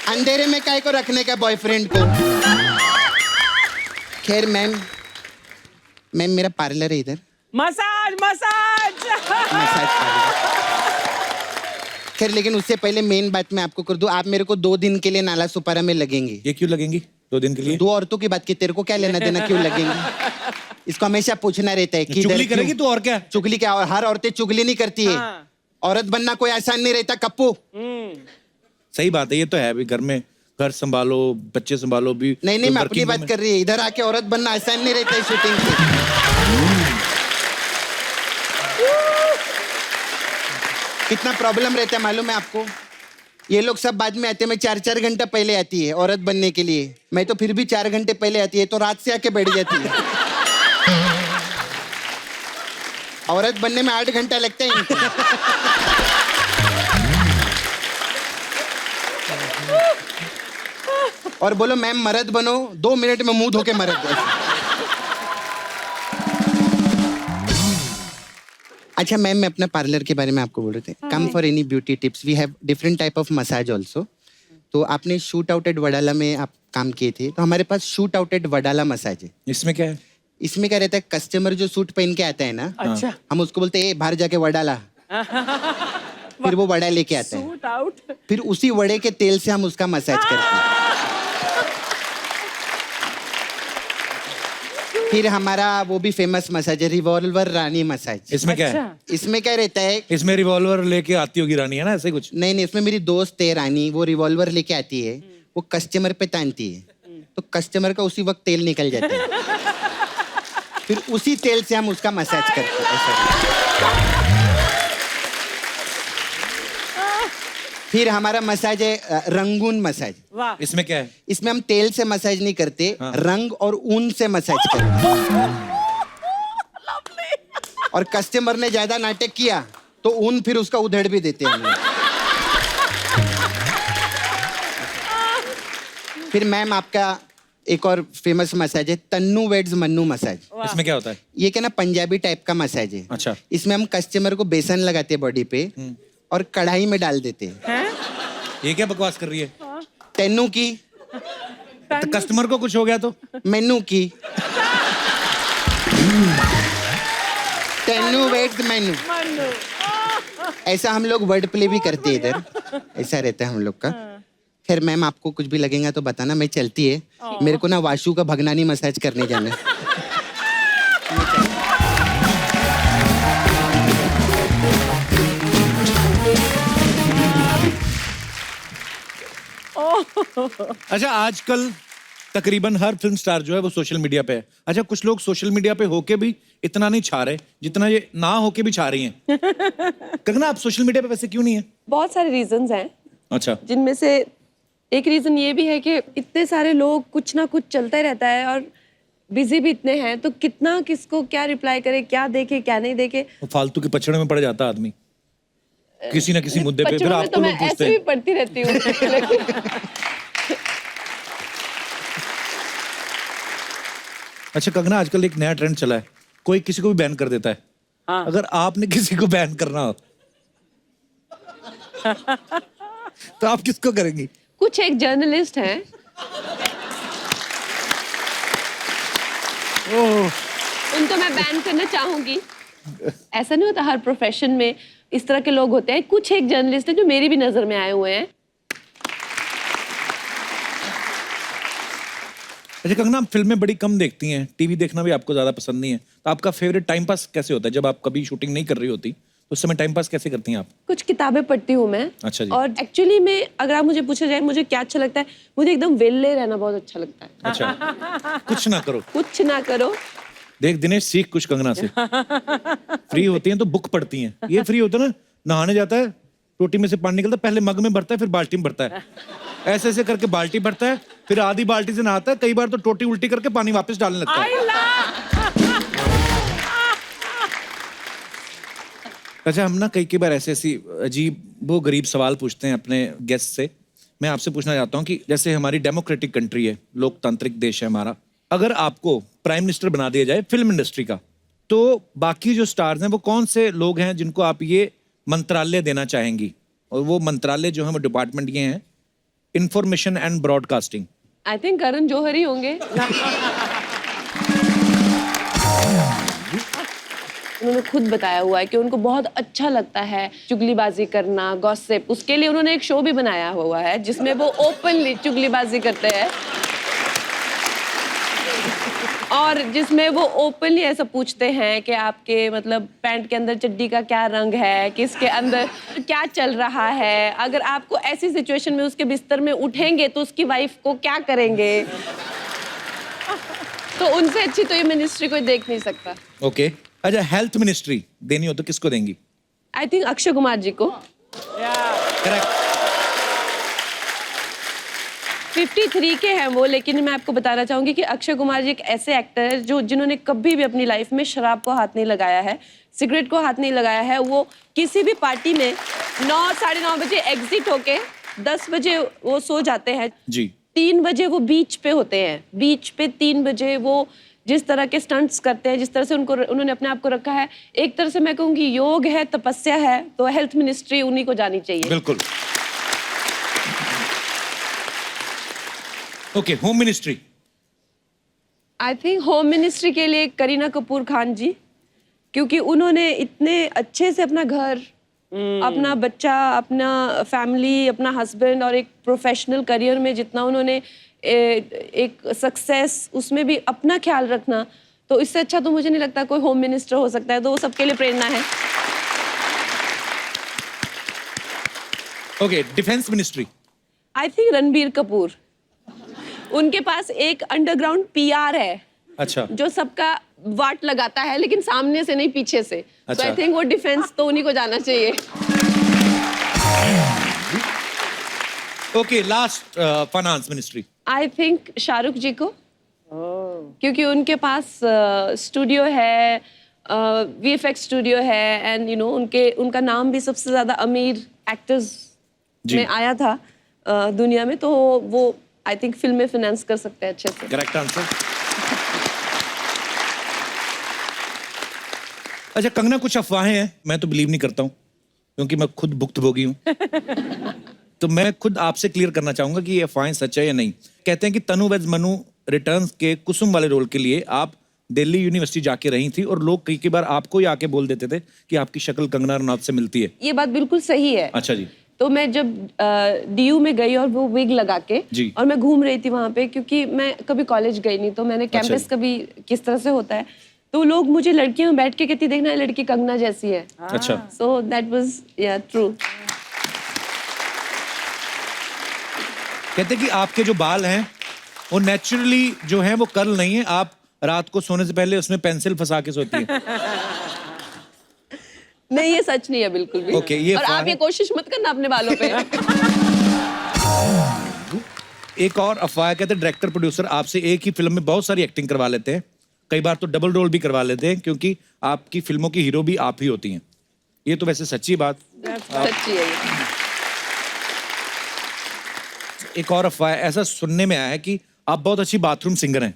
Speaker 3: अंधेरे में काय को रखने का बॉयफ्रेंड को। खैर मैम मेरा पार्लर है इधर,
Speaker 9: मसाज मसाज
Speaker 3: मसाज पार्लर। खैर लेकिन उससे पहले मेन बात मैं आपको कर दूं, आप मेरे को 2 दिन के लिए नाला सुपारा में लगेंगे।
Speaker 1: ये क्यों लगेंगी 2 दिन के लिए?
Speaker 3: 2 औरतों की बात की, तेरे को क्या लेना देना, क्यों लगेंगे? इसको हमेशा पूछना रहता है कि
Speaker 1: चुगली करेगी तू और क्या?
Speaker 3: चुगली क्या? और हर औरतें चुगली नहीं करती है। औरत बनना कोई आसान नहीं रहता कप्पू।
Speaker 1: सही बात है, ये तो है भी, घर में घर संभालो, बच्चे संभालो भी।
Speaker 3: नहीं मैं अपनी बात कर रही है, इधर आके औरत बनना आसान नहीं रहता है शूटिंग से। कितना प्रॉब्लम रहता है मालूम है आपको? ये लोग सब बाद में आते हैं, मैं 4-4 घंटा पहले आती है औरत बनने के लिए, मैं तो फिर भी 4 घंटे पहले आती है, तो रात से आके बैठ जाती है। औरत बनने में 8 घंटा लगता है इनको। और बोलो मैम मर्द बनो, 2 मिनट में मुंह धो के मर्द बनो। अच्छा मैम, मैं अपना पार्लर के बारे में आपको बोल रहे थे। Come for any beauty tips, we have different type of massage also. तो आपने शूट आउट एट वडाला में आप काम किए थे, तो हमारे पास शूट आउट एट वडाला मसाज है।
Speaker 1: इसमें क्या है?
Speaker 3: इसमें क्या रहता है, कस्टमर जो सूट पहन के आता है ना,
Speaker 9: अच्छा,
Speaker 3: हम उसको बोलते हैं बाहर जाके वडाला, फिर वो वड़ा लेके आता है,
Speaker 9: सूट आउट,
Speaker 3: फिर उसी वड़े के तेल से हम उसका मसाज करते हैं। फिर हमारा वो भी फेमस मसाज है, रिवॉल्वर रानी मसाज।
Speaker 1: इसमें क्या है?
Speaker 3: इसमें क्या रहता है,
Speaker 1: इसमें रिवॉल्वर लेके आती होगी रानी, है ना, ऐसे कुछ?
Speaker 3: नहीं, इसमें मेरी दोस्त है रानी, वो रिवॉल्वर लेके आती है, वो कस्टमर पे तानती है, तो कस्टमर का उसी वक्त तेल निकल जाता है, फिर उसी तेल से हम उसका मसाज करते हैं। फिर हमारा मसाज है रंगून मसाज।
Speaker 9: वाह,
Speaker 1: इसमें क्या है?
Speaker 3: इसमें हम तेल से मसाज नहीं करते, रंग और ऊन से मसाज करते हैं। और कस्टमर ने ज्यादा नाटक किया तो ऊन फिर उसका उधेड़ भी देते हैं हम लोग। फिर मैम आपका एक और फेमस मसाज है तन्नू वेड्स मन्नू मसाज।
Speaker 1: इसमें क्या होता है?
Speaker 3: ये क्या ना पंजाबी टाइप का मसाज है।
Speaker 1: अच्छा।
Speaker 3: इसमें हम कस्टमर को बेसन लगाते हैं बॉडी पे और कढ़ाई में डाल देते हैं।
Speaker 1: ये क्या बकवास कर रही है?
Speaker 3: तेनू की,
Speaker 1: तो कस्टमर को कुछ हो गया तो?
Speaker 3: मेनू की, तेनू वेट्स मेनू। ऐसा हम लोग वर्ड प्ले भी करते हैं इधर, ऐसा रहता है हम लोग का। खैर मैम आपको कुछ भी लगेगा तो बताना, मैं चलती है, मेरे को ना वाशु का भगनानी मसाज करने जाना है।
Speaker 1: अच्छा, आजकल तकरीबन हर फिल्म स्टार जो है वो सोशल मीडिया पे है। अच्छा, कुछ लोग सोशल मीडिया पे होके भी इतना नहीं छा रहे जितना ये ना होके भी छा रही हैं। कंगना, आप सोशल मीडिया पे वैसे क्यों नहीं है?
Speaker 2: बहुत सारे रीजंस हैं,
Speaker 1: अच्छा,
Speaker 2: जिनमें से एक रीजन ये भी है कि इतने सारे लोग, कुछ ना कुछ चलता ही रहता है और बिजी भी इतने हैं, तो कितना किसको क्या रिप्लाई करे, क्या देखे क्या नहीं देखे,
Speaker 1: फालतू के पछड़े में पड़ जाता आदमी किसी ना किसी मुद्दे पे। फिर
Speaker 2: पचड़ों में
Speaker 1: आपको
Speaker 2: तो
Speaker 1: लोग
Speaker 2: मैं
Speaker 1: पूछते
Speaker 2: ऐसे भी
Speaker 1: हैं।
Speaker 2: पढ़ती रहती हूँ।
Speaker 1: अच्छा कंगना, आजकल एक नया ट्रेंड चला है, कोई किसी को भी बैन कर देता है।
Speaker 9: हाँ।
Speaker 1: अगर आपने किसी को बैन करना हो तो आप किसको करेंगी?
Speaker 2: कुछ एक जर्नलिस्ट हैं, उनको मैं बैन करना चाहूंगी। ऐसा नहीं होता, हर प्रोफेशन में इस तरह के लोग होते हैं। कुछ एक जर्नलिस्ट हैं जो मेरी भी नजर में आए हुए हैं।
Speaker 1: अच्छा कंगना, आप फिल्में बड़ी कम देखती हैं, टीवी देखना भी आपको ज्यादा पसंद नहीं है, तो आपका फेवरेट टाइम पास कैसे होता है? जब आप कभी शूटिंग नहीं कर रही होती उस समय टाइम पास कैसे करती हैं आप?
Speaker 2: कुछ किताबें पढ़ती हूँ मैं।
Speaker 1: अच्छा जी।
Speaker 2: और एक्चुअली में अगर आप मुझे पूछा जाए मुझे क्या अच्छा लगता है, मुझे एकदम वेले रहना बहुत अच्छा लगता है।
Speaker 1: अच्छा, कुछ ना करो।
Speaker 2: कुछ ना करो।
Speaker 1: देख दिनेश, सीख कुछ कंगना से। फ्री होती हैं तो बुक पढ़ती हैं, ये फ्री होता है ना, नहाने जाता है, टोटी में से पानी निकलता है, पहले मग में भरता है फिर बाल्टी में भरता है, ऐसे ऐसे करके बाल्टी भरता है, फिर आधी बाल्टी से नहाता है, कई बार तो टोटी उल्टी करके पानी वापस डालने लगता है। अच्छा, हम ना कई बार ऐसी अजीब वो गरीब सवाल पूछते हैं अपने गेस्ट से। मैं आपसे पूछना चाहता हूँ कि जैसे हमारी डेमोक्रेटिक कंट्री है, लोकतांत्रिक देश है हमारा, अगर आपको प्राइम मिनिस्टर बना दिया जाए फिल्म इंडस्ट्री का, तो बाकी जो स्टार्स हैं वो कौन से लोग हैं जिनको आप ये मंत्रालय देना चाहेंगी? और वो मंत्रालय जो है वो डिपार्टमेंट ये हैं, information and broadcasting.
Speaker 2: I think Karan Johar ही होंगे। उन्होंने खुद बताया हुआ है कि उनको बहुत अच्छा लगता है चुगलीबाजी करना, गॉसिप। उसके लिए उन्होंने एक शो भी बनाया हुआ है जिसमें वो ओपनली चुगलीबाजी करते हैं और जिसमें वो ओपनली ऐसा पूछते हैं कि आपके मतलब पैंट के अंदर चड्डी का क्या रंग है, किसके अंदर क्या चल रहा है, अगर आपको ऐसी सिचुएशन में उसके बिस्तर में उठेंगे तो उसकी वाइफ को क्या करेंगे। तो उनसे अच्छी तो ये मिनिस्ट्री कोई देख नहीं सकता।
Speaker 1: ओके। अच्छा, हेल्थ मिनिस्ट्री देनी हो तो किसको देंगी?
Speaker 2: आई थिंक अक्षय कुमार जी को।
Speaker 1: करेक्ट।
Speaker 2: 53 के हैं वो, लेकिन मैं आपको बताना चाहूंगी कि अक्षय कुमार जी एक ऐसे एक्टर है जिन्होंने कभी भी अपनी लाइफ में शराब को हाथ नहीं लगाया है, सिगरेट को हाथ नहीं लगाया है। वो किसी भी पार्टी में 9 साढ़े 9 बजे एग्जिट होके 10 बजे वो सो जाते हैं
Speaker 1: जी।
Speaker 2: 3 बजे वो बीच पे होते हैं, बीच पे 3 बजे वो जिस तरह के स्टंट्स करते हैं, जिस तरह से उन्होंने अपने आप को रखा है, एक तरह से मैं कहूँगी योग है, तपस्या है, तो हेल्थ मिनिस्ट्री उन्हीं को जानी चाहिए।
Speaker 1: बिल्कुल। Okay, home ministry.
Speaker 2: I think home ministry के लिए करीना कपूर खान जी, क्योंकि उन्होंने इतने अच्छे से अपना घर, अपना बच्चा, अपना फैमिली, अपना हस्बैंड और एक प्रोफेशनल करियर में जितना उन्होंने एक सक्सेस, उसमें भी अपना ख्याल रखना, तो इससे अच्छा तो मुझे नहीं लगता कोई होम मिनिस्टर हो सकता है। तो वो सबके लिए प्रेरणा है।
Speaker 1: Okay, defence ministry.
Speaker 2: I think Ranbir Kapoor. उनके पास एक अंडरग्राउंड पीआर है।
Speaker 1: अच्छा।
Speaker 2: जो सबका वाट लगाता है, लेकिन सामने से नहीं, पीछे से। तो आई थिंक वो डिफेंस तो उन्हीं को जाना चाहिए।
Speaker 1: Okay, last finance ministry.
Speaker 2: I think Shahrukh ji को, क्योंकि उनके पास स्टूडियो है, वीएफएक्स स्टूडियो है, एंड उनका नाम भी सबसे ज्यादा अमीर एक्टर्स में आया था दुनिया में, तो वो आई थिंक फिल्में फाइनेंस कर सकते हैं अच्छे से।
Speaker 1: Correct answer. अच्छा कंगना, कुछ अफवाहें हैं, मैं तो बिलीव नहीं करता हूँ क्योंकि मैं खुद भुक्तभोगी हूँ। तो मैं खुद आपसे क्लियर करना चाहूंगा कि ये अफवाहें सच है या नहीं। कहते हैं कि तनु वेज मनु रिटर्न्स के कुसुम वाले रोल के लिए आप दिल्ली यूनिवर्सिटी जाके रही थी और लोग कई बार आपको ही आके बोल देते थे कि आपकी शक्ल कंगना रनौत से मिलती है।
Speaker 2: ये बात बिल्कुल सही है।
Speaker 1: अच्छा जी।
Speaker 2: तो मैं जब डीयू में गई और वो विग लगा के, और मैं घूम रही थी वहां पे, क्योंकि मैं कभी कॉलेज गई नहीं, तो मैंने कैंपस कभी किस तरह से होता है, तो लोग मुझे लड़कियां बैठ के कहती, देखना लड़की कंगना जैसी है।
Speaker 1: अच्छा।
Speaker 2: सो दैट वाज या ट्रू।
Speaker 1: कहते हैं कि आपके जो बाल हैं वो नेचुरली जो है वो कर्ल नहीं है, आप रात को सोने से पहले उसमें पेंसिल फंसा के सोती है।
Speaker 2: नहीं, ये सच नहीं है बिल्कुल भी।
Speaker 1: ओके, ये
Speaker 2: और आप ये कोशिश मत करना अपने बालों पे।
Speaker 1: एक और अफवाह, कहते हैं डायरेक्टर प्रोड्यूसर आपसे एक ही फिल्म में बहुत सारी एक्टिंग करवा लेते हैं, कई बार तो डबल रोल भी करवा लेते हैं, क्योंकि आपकी फिल्मों की हीरो भी आप ही होती हैं। ये तो वैसे सच्ची बात।
Speaker 2: सच्ची है ये।
Speaker 1: एक और अफवाह, ऐसा सुनने में आया है कि आप बहुत अच्छी बाथरूम सिंगर हैं।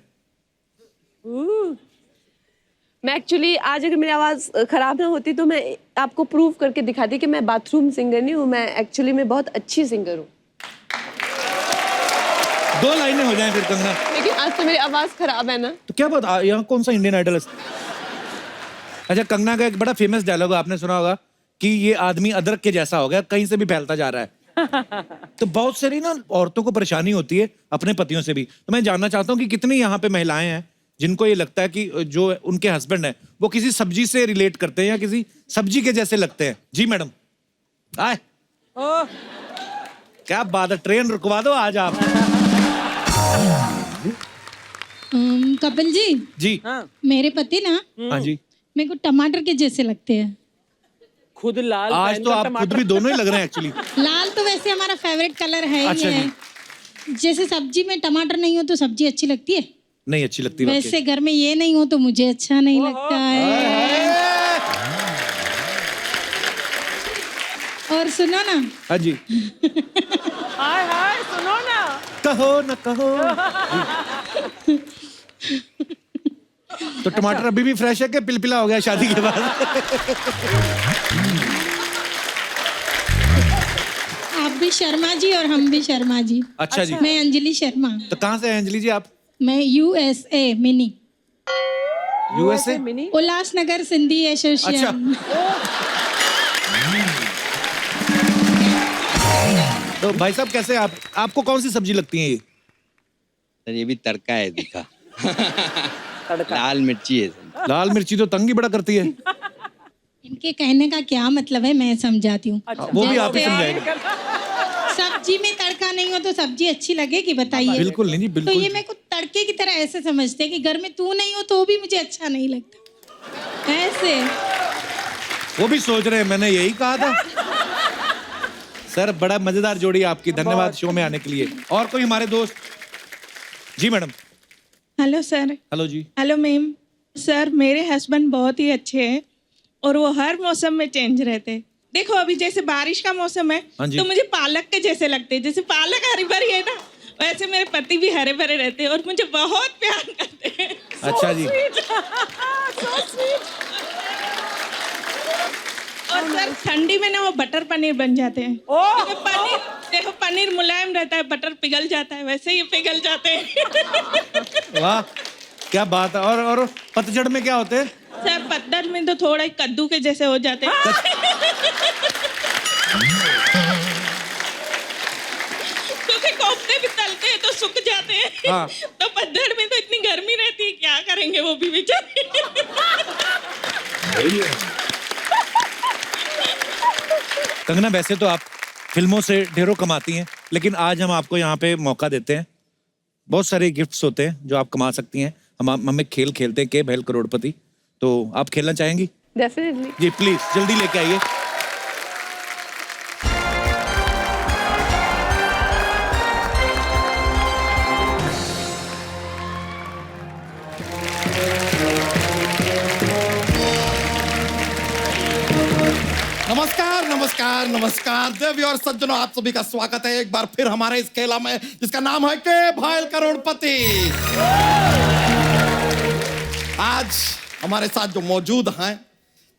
Speaker 2: मैं एक्चुअली आज अगर मेरी आवाज खराब ना होती तो मैं आपको प्रूव करके दिखाती कि मैं बाथरूम सिंगर नहीं हूँ, मैं एक्चुअली मैं बहुत अच्छी सिंगर हूँ।
Speaker 1: 2 लाइनें हो जाएं फिर कंगना।
Speaker 2: लेकिन आज तो मेरी आवाज खराब है ना।
Speaker 1: तो क्या बात, यहाँ कौन सा इंडियन आइडल है? अच्छा, कंगना का एक बड़ा फेमस डायलॉग आपने सुना होगा कि ये आदमी अदरक के जैसा हो गया, कहीं से भी फैलता जा रहा है। तो बहुत सारी ना औरतों को परेशानी होती है अपने पतियों से भी। तो मैं जानना चाहता हूँ कि कितनी यहाँ पे महिलाएं हैं जिनको ये लगता है कि जो उनके हस्बैंड है वो किसी सब्जी से रिलेट करते हैं या किसी सब्जी के जैसे लगते हैं। जी मैडम आए। क्या बात है, ट्रेन रुकवा दो आज आप।
Speaker 7: कपिल जी
Speaker 1: जी
Speaker 7: मेरे पति ना
Speaker 1: हाँ जी,
Speaker 7: मेरे को टमाटर के जैसे लगते हैं।
Speaker 9: खुद लाल
Speaker 1: आज तो आप खुद भी दोनों ही लग रहे हैं एक्चुअली।
Speaker 7: लाल तो वैसे हमारा फेवरेट कलर है ही
Speaker 1: अच्छा
Speaker 7: है। जैसे सब्जी में टमाटर नहीं हो तो सब्जी अच्छी लगती है,
Speaker 1: नहीं अच्छी लगती
Speaker 7: वैसे घर में ये नहीं हो तो मुझे अच्छा नहीं लगता है। और सुनो ना।
Speaker 1: हाँ जी
Speaker 9: हाय हाय सुनो ना।
Speaker 1: कहो न कहो। तो टमाटर अभी भी फ्रेश है कि पिलपिला हो गया शादी के बाद?
Speaker 7: आप भी शर्मा जी और हम भी शर्मा जी।
Speaker 1: अच्छा जी।
Speaker 7: मैं अंजलि शर्मा।
Speaker 1: तो कहाँ से हैं अंजलि जी आप?
Speaker 7: मैं USA mini.
Speaker 1: USA?
Speaker 7: Ulhasnagar Sindhi association.
Speaker 1: तो भाई साहब कैसे आप, आपको कौन सी सब्जी लगती है ये?
Speaker 13: सर ये भी तड़का है दिखा। लाल मिर्ची है सर।
Speaker 1: लाल मिर्ची तो तंग ही बड़ा करती है।
Speaker 7: इनके कहने का क्या मतलब है मैं समझाती हूँ।
Speaker 1: वो भी आप ही समझाएंगे।
Speaker 7: सब्जी में तड़का नहीं हो तो सब्जी अच्छी लगेगी बताइए?
Speaker 1: बिल्कुल नहीं जी, बिल्कुल।
Speaker 7: तो ये मेरे को तड़के की तरह ऐसे समझते हैं कि घर में तू नहीं हो तो भी मुझे अच्छा नहीं लगता ऐसे।
Speaker 1: वो भी सोच रहे हैं, मैंने यही कहा था। सर बड़ा मजेदार जोड़ी आपकी, धन्यवाद शो में आने के लिए। और कोई हमारे दोस्त? जी मैडम।
Speaker 12: Hello sir.
Speaker 1: हेलो जी।
Speaker 12: Hello ma'am. सर मेरे हस्बैंड बहुत ही अच्छे हैं और वो हर मौसम में चेंज रहते हैं। देखो अभी जैसे बारिश का मौसम है तो मुझे पालक के जैसे लगते हैं, जैसे पालक हरी भरी है ना वैसे मेरे पति भी हरे भरे रहते हैं और मुझे बहुत प्यार करते हैं।
Speaker 1: अच्छा जी।
Speaker 12: और सर ठंडी में ना वो बटर पनीर बन जाते हैं। पनीर देखो पनीर मुलायम रहता है, बटर पिघल जाता है, वैसे ही पिघल जाते हैं।
Speaker 1: वाह क्या बात है। और पतझड़ में क्या होते हैं?
Speaker 12: सर पतझड़ में तो थोड़ा ही कद्दू के जैसे हो जाते हैं। क्योंकि कोफ्ते भी तलते हैं तो सूख जाते हैं।
Speaker 1: हाँ।
Speaker 12: तो पतझड़ में तो इतनी गर्मी रहती है, क्या करेंगे वो भी बेचारे।
Speaker 1: कंगना वैसे तो आप फिल्मों से ढेरों कमाती हैं, लेकिन आज हम आपको यहाँ पे मौका देते हैं। बहुत सारे गिफ्ट्स होते हैं जो आप कमा सकती हैं। हम एक खेल खेलते हैं, के भैल करोड़पति। तो आप खेलना चाहेंगी?
Speaker 2: डेफिनेटली
Speaker 1: जी प्लीज जल्दी लेके आइए।
Speaker 5: नमस्कार नमस्कार नमस्कार देवी और सज्जनों, आप सभी का स्वागत है एक बार फिर हमारे इस खेला में जिसका नाम है के भैल करोड़पति। आज हमारे साथ जो मौजूद हैं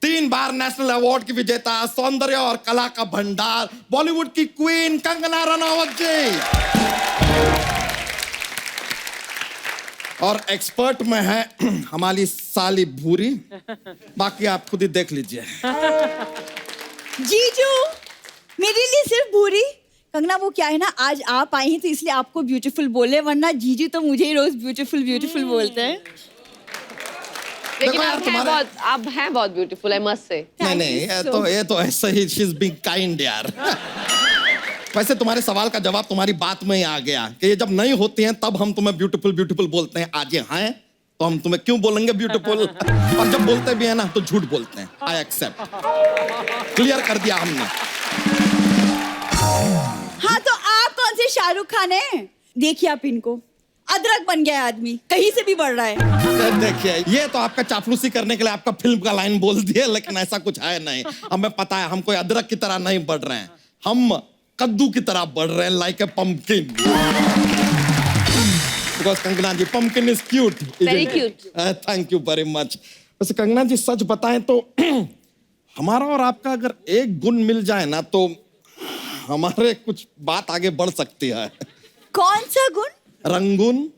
Speaker 5: 3 बार नेशनल अवार्ड की विजेता, सौंदर्य और कला का भंडार, बॉलीवुड की क्वीन कंगना रनौत जी। और एक्सपर्ट में है हमारी साली भूरी, बाकी आप खुद ही देख लीजिए।
Speaker 14: जीजू मेरे लिए सिर्फ भूरी। कंगना वो क्या है ना, आज आप आई हैं तो इसलिए आपको ब्यूटीफुल बोले, वरना जीजू तो मुझे ही रोज ब्यूटीफुल ब्यूटीफुल बोलते हैं।
Speaker 2: लेकिन आप हैं बहुत ब्यूटीफुल, आई मस्ट से।
Speaker 5: नहीं ये तो ऐसे ही शी इज बीइंग काइंड यार। वैसे तुम्हारे सवाल का जवाब तुम्हारी बात में ही आ गया कि ये जब नहीं होती हैं तब हम तुम्हें ब्यूटीफुल ब्यूटीफुल बोलते हैं। आज ये हैं तो हम तुम्हें क्यों बोलेंगे ब्यूटीफुल, और जब बोलते भी है ना तो झूठ बोलते हैं। आई एक्सेप्ट, क्लियर कर दिया हमने।
Speaker 14: हाँ तो आप कौन से शाहरुख खान हैं? देखिए आप इनको, अदरक बन गया आदमी, कहीं से भी बढ़ रहा है।
Speaker 5: देखिए ये तो आपका चापलूसी करने के लिए आपका फिल्म का लाइन बोल दिया, लेकिन ऐसा कुछ है नहीं। हमें पता है हम कोई अदरक की तरह नहीं बढ़ रहे हैं, हम कद्दू की तरह बढ़ रहे हैं, like a pumpkin. Because Kangana ji pumpkin is cute.
Speaker 2: Very cute.
Speaker 5: Thank you very much. वैसे कंगना जी सच बताएं तो हमारा और आपका अगर एक गुण मिल जाए ना तो हमारे कुछ बात आगे बढ़ सकती है।
Speaker 14: कौन सा गुण?
Speaker 5: रंगून।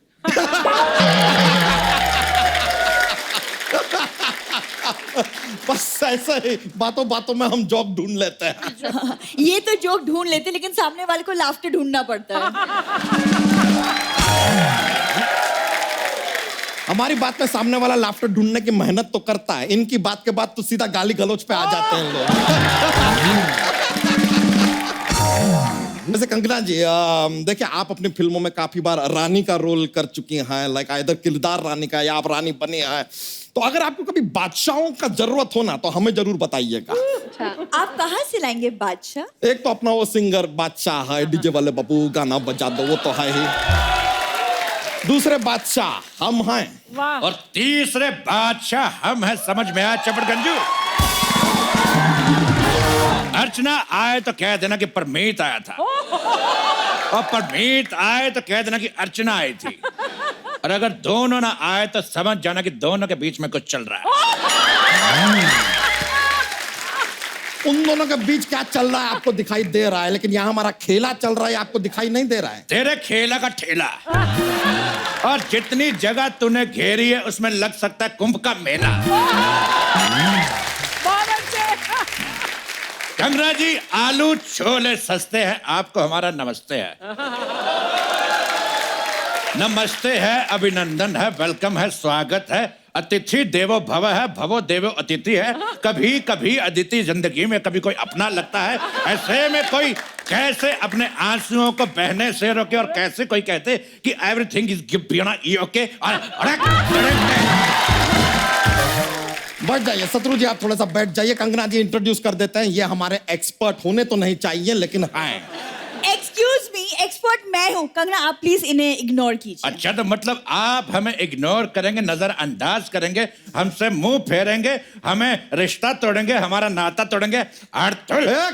Speaker 5: बस ऐसे ही बातों बातों में हम जोक ढूंढ लेते हैं।
Speaker 14: ये तो जोक ढूंढ लेते, लेकिन सामने वाले को लाफ्टर ढूंढना पड़ता है।
Speaker 5: हमारी बात में सामने वाला लाफ्टर ढूंढने की मेहनत तो करता है, इनकी बात के बाद तो सीधा गाली गलौज पे आ जाते हैं लोग। वैसे कंगना जी, देखिए आप अपनी फिल्मों में काफी बार रानी का रोल कर चुकी हैं, लाइक आइदर किरदार रानी का या आप रानी बने हैं, तो अगर आपको कभी बादशाहों का जरूरत हो ना तो हमें जरूर बताइएगा।
Speaker 14: आप कहाँ से लाएंगे बादशाह?
Speaker 5: एक तो अपना वो सिंगर बादशाह है, डीजे वाले बाबू गाना बजा दो, वो तो है ही। दूसरे बादशाह हम हैं,
Speaker 4: और तीसरे बादशाह हम हैं, समझ में आया चपड़गंजू? अर्चना आए तो कह देना कि परमीत आया था, और परमीत आए तो कह देना कि अर्चना आई थी, और अगर दोनों ना आए तो समझ जाना कि दोनों के बीच में कुछ चल रहा है।
Speaker 5: उन दोनों के बीच क्या चल रहा है आपको दिखाई दे रहा है, लेकिन यहाँ हमारा खेला चल रहा है आपको दिखाई नहीं दे रहा है।
Speaker 4: तेरे खेला का ठेला, और जितनी जगह तूने घेरी है उसमें लग सकता है कुंभ का मेला। कंगना जी, आलू छोले सस्ते हैं, आपको हमारा नमस्ते है। नमस्ते है, अभिनंदन है, वेलकम है, स्वागत है। अतिथि देवो भव है, भवो देवो अतिथि है। कभी कभी अदिति जिंदगी में कभी कोई अपना लगता है। ऐसे में कोई कैसे अपने आंसुओं को बहने से रोके, और कैसे कोई कहते कि एवरीथिंग इज ओके।
Speaker 5: बैठ जाइए शत्रु जी, आप थोड़ा सा बैठ जाइए। कंगना जी इंट्रोड्यूस कर देते हैं, ये हमारे एक्सपर्ट होने तो नहीं चाहिए लेकिन हैं।
Speaker 14: एक्सक्यूज मी, एक्सपर्ट मैं हूँ। कंगना आप प्लीज इन्हें इग्नोर कीजिए।
Speaker 4: अच्छा, तो मतलब आप हमें इग्नोर करेंगे, नजरअंदाज करेंगे, हमसे मुंह फेरेंगे, हमें रिश्ता तोड़ेंगे, हमारा नाता तोड़ेंगे।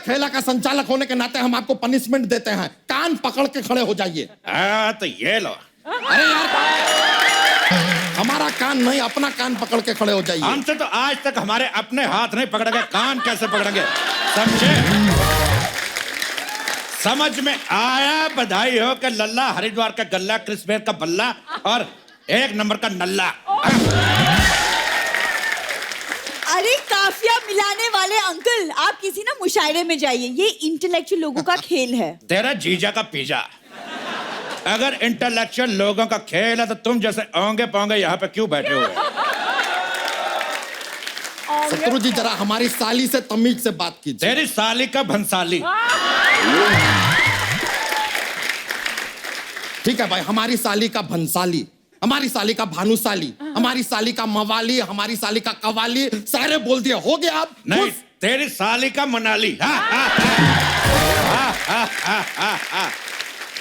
Speaker 5: खेला का संचालक होने के नाते हम आपको पनिशमेंट देते हैं, कान पकड़ के खड़े हो जाइए।
Speaker 4: तो ये लो।
Speaker 5: अरे यार, हमारा कान नहीं, अपना कान पकड़ के खड़े हो जाइए।
Speaker 4: हमसे तो आज तक हमारे अपने हाथ नहीं पकड़ेंगे, कान कैसे पकड़ेंगे, समझे? समझ में आया? बधाई हो कि लल्ला हरिद्वार का गल्ला, क्रिस्मेर का बल्ला, और एक नंबर का नल्ला।
Speaker 14: अरे काफिया मिलाने वाले अंकल, आप किसी ना मुशायरे में जाइए, ये इंटेलेक्चुअल लोगों का खेल है।
Speaker 4: तेरा जीजा का पिज्जा। अगर इंटेलेक्चुअल लोगों का खेल है तो तुम जैसे ओंगे पोंगे यहाँ पे क्यों बैठे हुए?
Speaker 5: शत्रु जी जरा हमारी साली से तमीज से बात कीजिए।
Speaker 4: तेरी साली का भंसाली।
Speaker 5: ठीक है भाई, हमारी साली का भंसाली, हमारी साली का भानुसाली, हमारी साली का मवाली, हमारी साली का कवाली, सारे बोल दिए, हो गया आप?
Speaker 4: नहीं, तेरी साली का मनाली।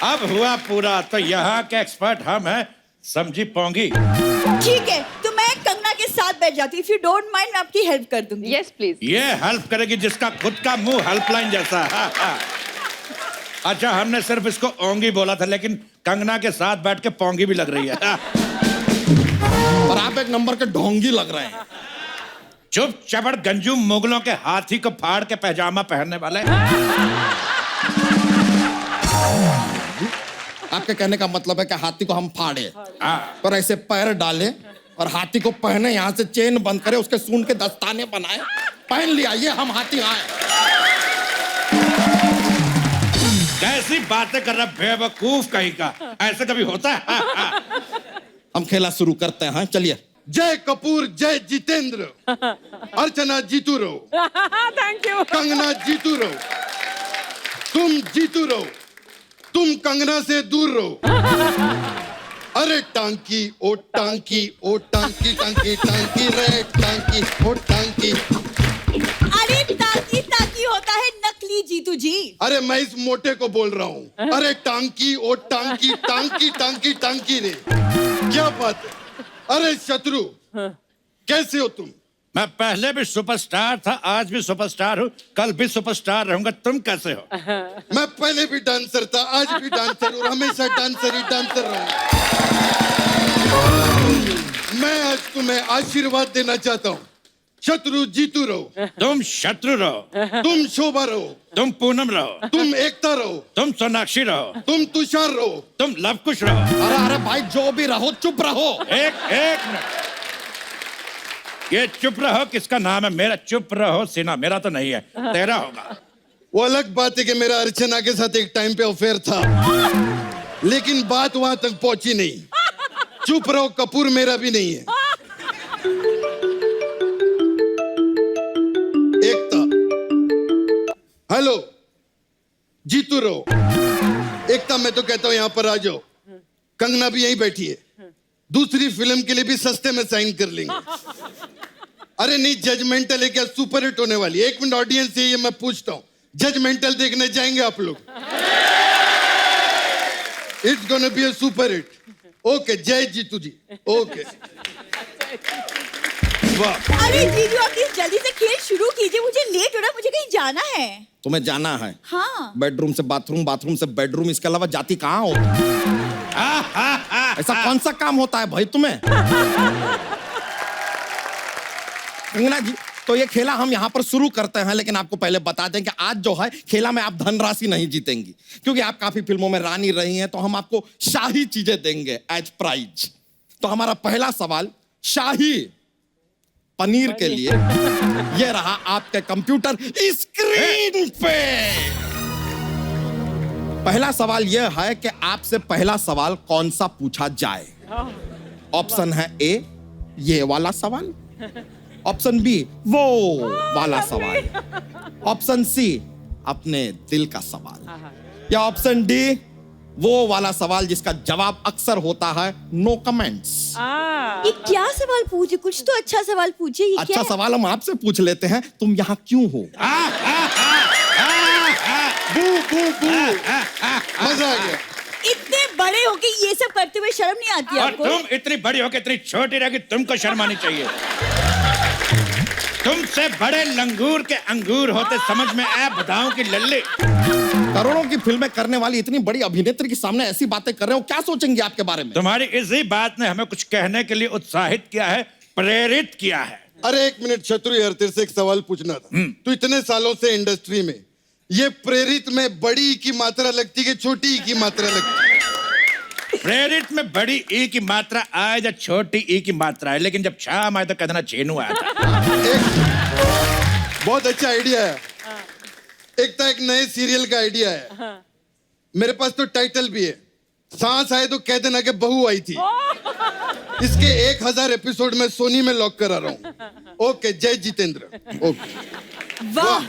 Speaker 4: अब हुआ पूरा। तो यहाँ के एक्सपर्ट हम हैं, समझी पोंगी?
Speaker 14: ठीक है, तो मैं कंगना के साथ बैठ जाती हूँ। इफ यू डोंट माइंड, मैं आपकी हेल्प कर दूंगी।
Speaker 2: Yes please.
Speaker 4: ये हेल्प करेगी जिसका खुद का मुंह हेल्पलाइन जैसा। अच्छा, हमने सिर्फ इसको ओंगी बोला था, लेकिन कंगना के साथ बैठ के पोंगी भी लग रही है।
Speaker 5: और आप एक नंबर के ढोंगी लग रहे हैं।
Speaker 4: चुप चबड़ गंजू, मुगलों के हाथी को फाड़ के पैजामा पहनने वाले।
Speaker 5: आपके कहने का मतलब है कि हाथी को हम फाड़े और ऐसे पैर डाले और हाथी को पहने, यहाँ से चेन बंद करे, उसके सूंड के दस्ताने बनाए, पहन लिया, ये हम हाथी आए।
Speaker 4: कैसी बातें कर रहा बेवकूफ कहीं का, ऐसे कभी होता है?
Speaker 5: हम खेला शुरू करते हैं, चलिए।
Speaker 8: जय कपूर, जय जितेंद्र, अर्चना जीतू रहो,
Speaker 9: थैंक यू।
Speaker 8: कंगना जीतू रहो, तुम जीतू रहो, तुम कंगना से दूर रहो। अरे टांकी ओ टांकी ओ टांकी, टांकी टांकी रे टांकी ओ टांकी।
Speaker 14: अरे टांकी टांकी होता है नकली जीतू जी।
Speaker 8: अरे मैं इस मोटे को बोल रहा हूँ। अरे टांकी ओ टांकी, टांकी टांकी टांकी रे, क्या बात है? अरे शत्रु, कैसे हो तुम?
Speaker 4: मैं पहले भी सुपरस्टार था, आज भी सुपरस्टार हूँ, कल भी सुपरस्टार रहूंगा। तुम कैसे हो?
Speaker 8: मैं पहले भी डांसर था, आज भी डांसर हूँ, हमेशा डांसर ही डांसर रहूंगा। मैं आज तुम्हें आशीर्वाद देना चाहता हूँ। शत्रु जीतू रहो,
Speaker 4: तुम शत्रु रहो,
Speaker 8: तुम शोभा रहो,
Speaker 4: तुम पूनम रहो,
Speaker 8: तुम एकता रहो,
Speaker 4: तुम सोनाक्षी रहो,
Speaker 8: तुम तुषार रहो,
Speaker 4: तुम लवकुश रहो।
Speaker 5: अरे अरे भाई, जो भी रहो चुप रहो।
Speaker 4: एक मिनट, ये चुप रहो किसका नाम है? मेरा चुप रहो सिन्हा, मेरा तो नहीं है, तेरा होगा।
Speaker 8: वो अलग बात है कि मेरा अर्चना के साथ एक टाइम पे अफेयर था, लेकिन बात वहां तक पहुंची नहीं।
Speaker 15: चुप रहो, कपूर मेरा भी नहीं है। एकता, हेलो, जीतू रहो। एकता, मैं तो कहता हूं यहां पर आ जाओ, कंगना भी यहीं बैठी है, दूसरी फिल्म के लिए भी सस्ते में साइन कर लेंगे। अरे नहीं, जजमेंटल है क्या, सुपर हिट होने वाली है। 1 मिनट ऑडियंस है, ये मैं पूछता हूं, जजमेंटल देखने जाएंगे आप लोग? It's gonna be a super hit. Okay, जय जीतू जी। ओके, वाह।
Speaker 14: अरे जीजू आप प्लीज जल्दी से खेल शुरू कीजिए, मुझे लेट हो रहा है, मुझे कहीं जाना है।
Speaker 5: तुम्हें जाना है?
Speaker 14: हाँ।
Speaker 5: बेडरूम से बाथरूम, बाथरूम से बेडरूम, इसके अलावा जाती कहाँ होती? ऐसा कौन सा काम होता है भाई तुम्हें? कंगना जी, तो ये खेला हम यहाँ पर शुरू करते हैं, लेकिन आपको पहले बता दें कि आज जो है खेला में आप धनराशि नहीं जीतेंगी, क्योंकि आप काफी फिल्मों में रानी रही हैं, तो हम आपको शाही चीजें देंगे एज प्राइज। तो हमारा पहला सवाल शाही पनीर के लिए, ये रहा आपके कंप्यूटर स्क्रीन पे। पहला सवाल यह है कि आपसे पहला सवाल कौन सा पूछा जाए। ऑप्शन है ए, ये वाला सवाल। ऑप्शन बी, वो वाला सवाल। ऑप्शन सी, अपने दिल का सवाल। या ऑप्शन डी, वो वाला सवाल जिसका जवाब अक्सर होता है नो कमेंट्स।
Speaker 14: ये क्या सवाल पूछे, कुछ तो अच्छा सवाल पूछे। ये
Speaker 5: अच्छा
Speaker 14: क्या
Speaker 5: सवाल हम आपसे पूछ लेते हैं, तुम यहाँ क्यों हो?
Speaker 15: बू बू बू, मजा आ गया।
Speaker 14: इतने बड़े होके ये सब करते हुए शर्म नहीं आती
Speaker 4: और
Speaker 14: आपको?
Speaker 4: तुम इतनी बड़ी होकर इतनी छोटी रह गई, तुमको शर्म आनी चाहिए। तुमसे बड़े लंगूर के अंगूर होते, समझ में आया भदाओं की लल्ले।
Speaker 5: करोड़ों की फिल्में करने वाली इतनी बड़ी अभिनेत्री के सामने ऐसी बातें कर रहे हो, क्या सोचेंगे आपके बारे में?
Speaker 4: तुम्हारी इसी बात ने हमें कुछ कहने के लिए उत्साहित किया है, प्रेरित किया है।
Speaker 15: अरे 1 मिनट शत्रु यार, तेरे से एक सवाल पूछना था। तू इतने सालों से इंडस्ट्री में, ये प्रेरित में बड़ी ई की मात्रा लगती है कि छोटी ई की मात्रा लगती है?
Speaker 4: प्रेरित में बड़ी ई की मात्रा आए या छोटी ई की मात्रा है, लेकिन जब शाम आए तो कहना चेनू आया था।
Speaker 15: बहुत अच्छा आइडिया है। एक नए सीरियल का आइडिया है। मेरे पास तो टाइटल भी है, सांस आए तो कह देना कि बहू आई थी। इसके 1000 एपिसोड में सोनी में लॉक करा रहा हूँ। ओके, जय जितेंद्र। ओके,
Speaker 14: वाह,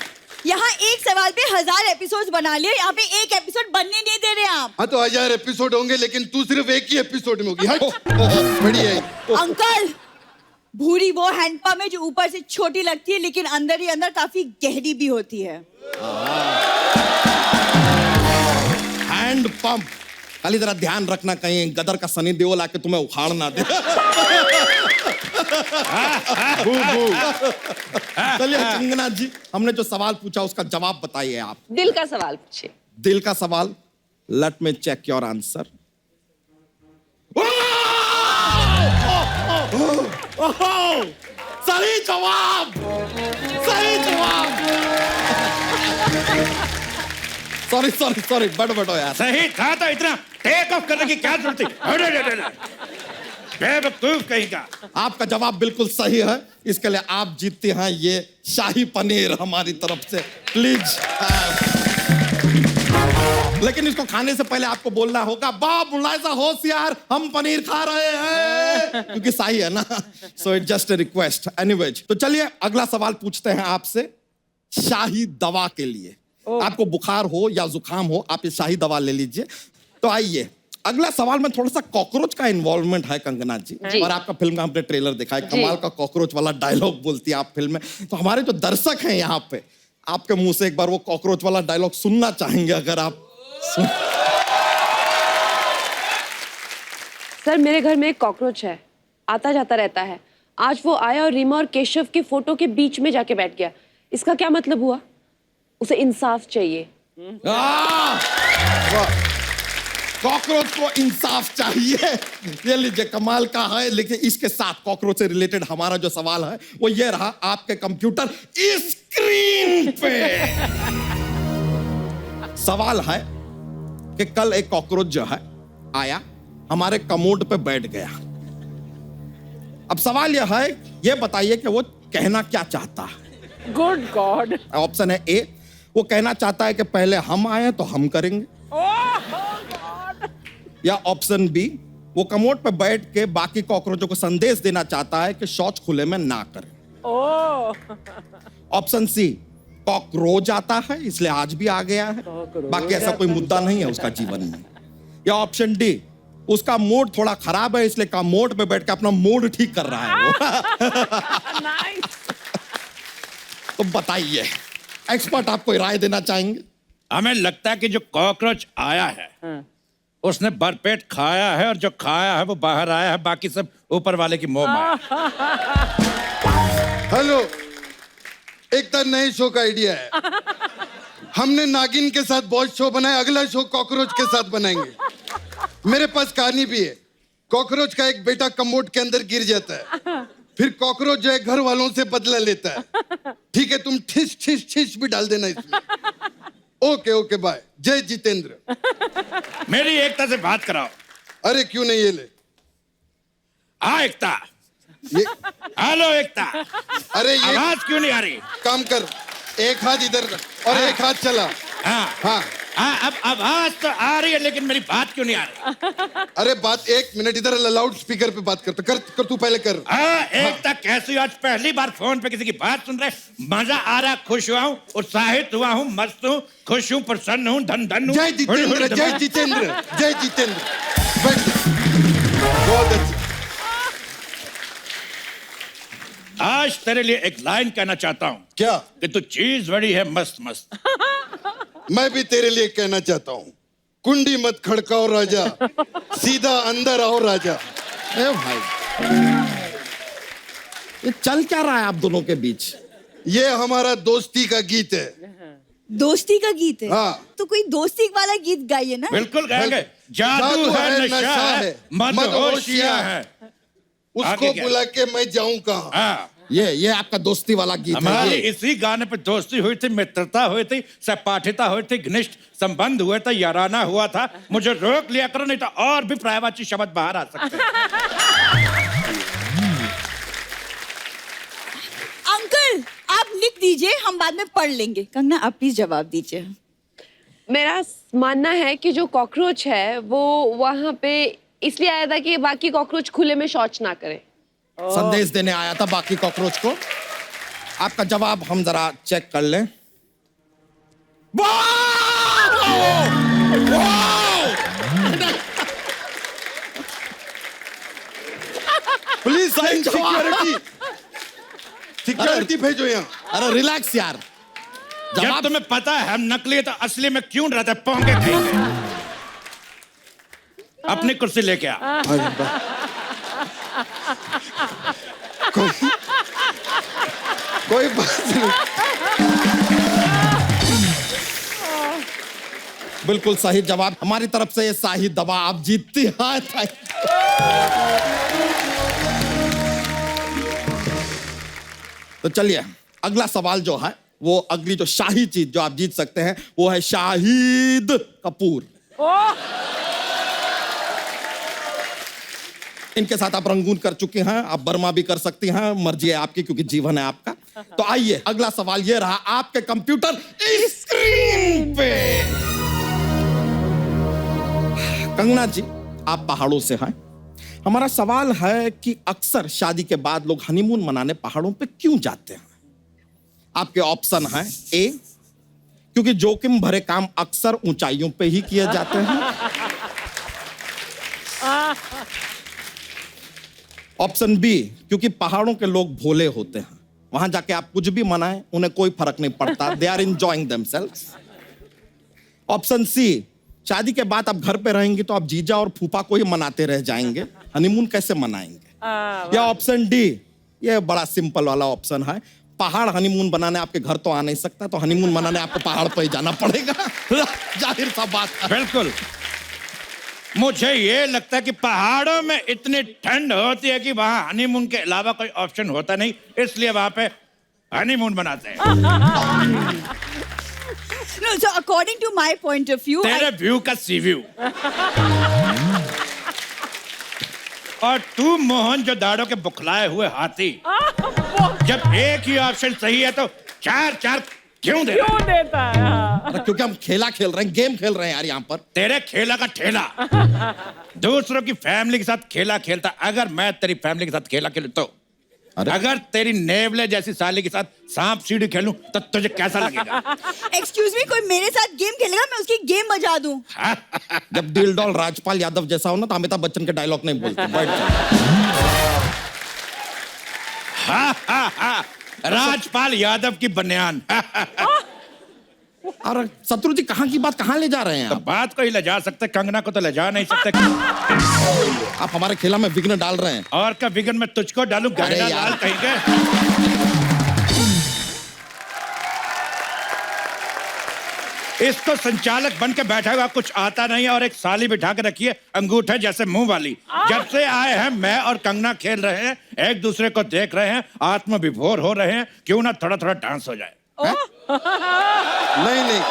Speaker 14: यहाँ एक सवाल पे 1000 एपिसोड बना लिए, यहाँ पे एक एपिसोड बनने नहीं दे रहे आप।
Speaker 15: हाँ तो 1000 एपिसोड होंगे, लेकिन तू सिर्फ एक ही एपिसोड में होगी। हट, बढ़िया है।
Speaker 14: अंकल, भूरी वो हैंडपंप है जो ऊपर से छोटी लगती है, लेकिन अंदर ही अंदर काफी गहरी भी होती है।
Speaker 5: हैंड पंप, खाली जरा ध्यान रखना कहीं गदर का सनी देओल आके तुम्हें उखाड़ ना दे। चलिए कंगना जी, हमने जो सवाल पूछा उसका जवाब बताइए आप।
Speaker 2: दिल का सवाल पूछिए।
Speaker 5: दिल का सवाल, let me check your answer. सही जवाब, सही जवाब। सॉरी सॉरी सॉरी, बड़ो यार।
Speaker 4: सही था तो इतना टेक ऑफ करने की क्या जरूरत थी? बेवकूफ कहीं का।
Speaker 5: आपका जवाब बिल्कुल सही है, इसके लिए आप जीतते हैं ये शाही पनीर हमारी तरफ से। प्लीज। लेकिन इसको खाने से पहले आपको बोलना होगा, बाप मुलायजा होशियार, हम पनीर खा रहे हैं, क्योंकि शाही है ना। So it just a request. Anyways, तो चलिए अगला सवाल पूछते हैं आपसे शाही दवा के लिए। आपको बुखार हो या जुकाम हो, आप ये शाही दवा ले लीजिए। तो आइए, अगला सवाल में थोड़ा सा कॉकरोच का इन्वॉल्वमेंट है कंगना जी, और आपका फिल्म का हमने ट्रेलर देखा है, कमाल का कॉकरोच वाला डायलॉग बोलती है आप फिल्म में। तो हमारे जो दर्शक हैं यहाँ पे, आपके मुंह से एक बार वो कॉकरोच वाला डायलॉग सुनना चाहेंगे, अगर आप
Speaker 2: सर, मेरे घर में एक कॉकरोच है, आता जाता रहता है। आज वो आया और रीमा और केशव के फोटो के बीच में जाके बैठ गया। इसका क्या मतलब हुआ? उसे इंसाफ चाहिए।
Speaker 5: कॉकरोच को इंसाफ चाहिए, ये लीजिए, कमाल का है। लेकिन इसके साथ कॉकरोच से रिलेटेड हमारा जो सवाल है वो ये रहा आपके कंप्यूटर स्क्रीन पे। सवाल है कि कल एक कॉकरोच जो है आया, हमारे कमोड पे बैठ गया। अब सवाल यह है, ये बताइए कि वो कहना क्या चाहता है।
Speaker 9: Good God.
Speaker 5: ऑप्शन है ए, वो कहना चाहता है कि पहले हम आए तो हम करेंगे। या ऑप्शन बी, वो कमोड पे बैठ के बाकी कॉकरोचों को संदेश देना चाहता है कि शौच खुले में ना करें। ऑप्शन सी, कॉकरोच आता है इसलिए आज भी आ गया है, बाकी ऐसा कोई मुद्दा नहीं है उसका जीवन में। या ऑप्शन डी, उसका मूड थोड़ा खराब है इसलिए कमोड पे बैठ के अपना मूड ठीक कर रहा है वो। तो बताइए, एक्सपर्ट आप कोई राय देना चाहेंगे?
Speaker 4: हमें लगता है कि जो कॉकरोच आया है उसने भरपेट खाया है, और जो खाया है वो बाहर आया है, बाकी सब ऊपर वाले की मोह माया।
Speaker 15: हेलो, एक तो नए शो का आइडिया है। हमने नागिन के साथ बहुत शो बनाया, अगला शो कॉकरोच के साथ बनाएंगे। मेरे पास कहानी भी है। कॉकरोच का एक बेटा कमोड के अंदर गिर जाता है, फिर कॉकरोच जो है घर वालों से बदला लेता है। ठीक है, तुम ठिस ठिस ठिस भी डाल देना इसमें। Okay okay bye. जय जितेंद्र।
Speaker 4: मेरी एकता से बात कराओ।
Speaker 15: अरे क्यों नहीं, ये ले।
Speaker 4: हाँ एकता।
Speaker 15: ये
Speaker 4: हेलो एकता।
Speaker 15: अरे ये
Speaker 4: आवाज क्यों नहीं आ रही?
Speaker 15: काम कर, एक हाथ इधर और एक हाथ चला।
Speaker 4: हाँ
Speaker 15: हाँ
Speaker 4: हाँ, अब आवाज तो आ रही है लेकिन मेरी बात क्यों नहीं आ रही?
Speaker 15: अरे बात, एक मिनट इधर लाउड स्पीकर पे बात कर तू पहले कर।
Speaker 4: हाँ एकता, कैसी? आज पहली बार फोन पे किसी की बात सुन रहे, मजा आ रहा, खुश हुआ हूँ, उत्साहित हुआ हूँ, मस्त हूँ, खुश हूँ, प्रसन्न हूँ, धन धन हूँ।
Speaker 15: जय जितेंद्र, जय जितेंद्र, जय जितेंद्र। बैठ जा। बहुत अच्छा।
Speaker 4: आज तेरे लिए एक लाइन कहना चाहता हूँ।
Speaker 15: क्या?
Speaker 4: कि तू चीज बड़ी है मस्त मस्त।
Speaker 15: मैं भी तेरे लिए कहना चाहता हूँ, कुंडी मत खड़काओ राजा, सीधा अंदर आओ राजा।
Speaker 5: ए भाई, ये चल क्या रहा है आप दोनों के बीच?
Speaker 15: ये हमारा दोस्ती का गीत है।
Speaker 14: दोस्ती का गीत है?
Speaker 15: हाँ।
Speaker 14: तो कोई दोस्ती वाला गीत गाइए ना।
Speaker 4: बिल्कुल गाएंगे। जादू है, नशा है, मदहोशियां है।
Speaker 15: उसको बुला के मैं जाऊं कहाँ?
Speaker 4: हाँ।
Speaker 5: ये आपका दोस्ती वाला गीत है।
Speaker 4: हमारी इसी गाने पे दोस्ती हुई थी, मित्रता हुई थी, सहपाठिता हुई थी, घनिष्ठ संबंध हुए थे, याराना हुआ था। मुझे रोक लिया करो, नहीं तो और भी पर्यायवाची शब्द बाहर आ सकते हैं।
Speaker 14: अंकल, आप लिख दीजिए, हम बाद में पढ़ लेंगे। कंगना, आप प्लीज जवाब दीजिए।
Speaker 2: मेरा मानना है कि जो कॉकरोच है वो वहाँ पे इसलिए आया था कि बाकी कॉकरोच खुले में शौच ना करे।
Speaker 5: संदेश देने आया था बाकी कॉकरोच को। आपका जवाब हम जरा चेक कर लें।
Speaker 15: प्लीज सिक्योरिटी, सिक्योरिटी भेजो यहाँ।
Speaker 5: अरे रिलैक्स यार।
Speaker 4: जब तुम्हें पता है हम नकली तो असली में क्यों रहते पोंगे कहेंगे। अपनी कुर्सी लेके आ।
Speaker 15: कोई बात नहीं।
Speaker 5: बिल्कुल सही जवाब हमारी तरफ से। ये शाही दवा आप जीतती हैं। तो चलिए, अगला सवाल जो है वो अगली जो शाही चीज जो आप जीत सकते हैं वो है शाहिद कपूर। इनके साथ आप रंगून कर चुके हैं, आप बर्मा भी कर सकती हैं, मर्जी है आपकी क्योंकि जीवन है आपका। तो आइए, अगला सवाल ये रहा आपके कंप्यूटर स्क्रीन पे। कंगना जी, आप पहाड़ों से हैं। हमारा सवाल है कि अक्सर शादी के बाद लोग हनीमून मनाने पहाड़ों पे क्यों जाते हैं? आपके ऑप्शन हैं: ए, क्योंकि जोखिम भरे काम अक्सर ऊंचाइयों पे ही किए जाते हैं। ऑप्शन बी, क्योंकि पहाड़ों के लोग भोले होते हैं, वहां जाके आप कुछ भी मनाएं उन्हें कोई फर्क नहीं पड़ता, they are enjoying themselves. Option C, शादी के बाद आप घर पे रहेंगे तो आप जीजा और फूफा को ही मनाते रह जाएंगे, हनीमून कैसे मनाएंगे। या ऑप्शन डी, ये बड़ा सिंपल वाला ऑप्शन है, पहाड़ हनीमून बनाने आपके घर तो आ नहीं सकता, तो हनीमून मनाने आपको पहाड़ पर ही जाना पड़ेगा। जाहिर सा बात है।
Speaker 4: बिल्कुल। मुझे ये लगता है कि पहाड़ों में इतनी ठंड होती है कि वहां हनीमून के अलावा कोई ऑप्शन होता नहीं, इसलिए वहां पे हनीमून बनाते हैं।
Speaker 14: No, so according to my point of view,
Speaker 4: तेरे व्यू का सी व्यू। और तू मोहन जो दाढ़ों के बुखलाए हुए हाथी, जब एक ही ऑप्शन सही है तो चार चार क्यों दे रहा
Speaker 9: क्यों
Speaker 4: है?
Speaker 9: देता है हाँ।
Speaker 5: अरे क्योंकि हम खेला खेल रहे हैं, गेम खेल रहे हैं यार यहाँ पर।
Speaker 4: तेरे खेला का ठेला दूसरों की फैमिली के साथ खेला खेलता। अगर मैं तेरी फैमिली के साथ खेला खेलूं तो अगर तेरी नेवले जैसी साली के साथ सांप सीढ़ी खेलूं तो तुझे कैसा लगेगा?
Speaker 14: एक्सक्यूज मी, कोई मेरे साथ गेम खेलेगा, मैं उसकी गेम बजा दूं।
Speaker 5: जब दिल डॉल राजपाल यादव जैसा हो ना तो अमिताभ बच्चन के डायलॉग नहीं बोलते। बैठ जाओ।
Speaker 4: राजपाल यादव की बनियान।
Speaker 5: और शत्रु जी कहाँ की बात कहाँ ले जा रहे हैं
Speaker 4: तो
Speaker 5: आप?
Speaker 4: बात को ही ले जा सकते, कंगना को तो ले जा नहीं सकते।
Speaker 5: आप हमारे खेला में विघ्न डाल रहे हैं।
Speaker 4: और का विघ्न में तुझको डालूं,
Speaker 5: अरे
Speaker 4: गहरा
Speaker 5: यार।
Speaker 4: लाल कहेंगे। इसको संचालक बन के बैठा हुआ कुछ आता नहीं और एक साली बिठा के रखिए अंगूठे जैसे मुंह वाली। जब से आए हैं मैं और कंगना खेल रहे हैं, एक दूसरे को देख रहे हैं, आत्म विभोर हो रहे हैं। क्यों ना थोड़ा थोड़ा डांस हो जाए?
Speaker 15: नहीं,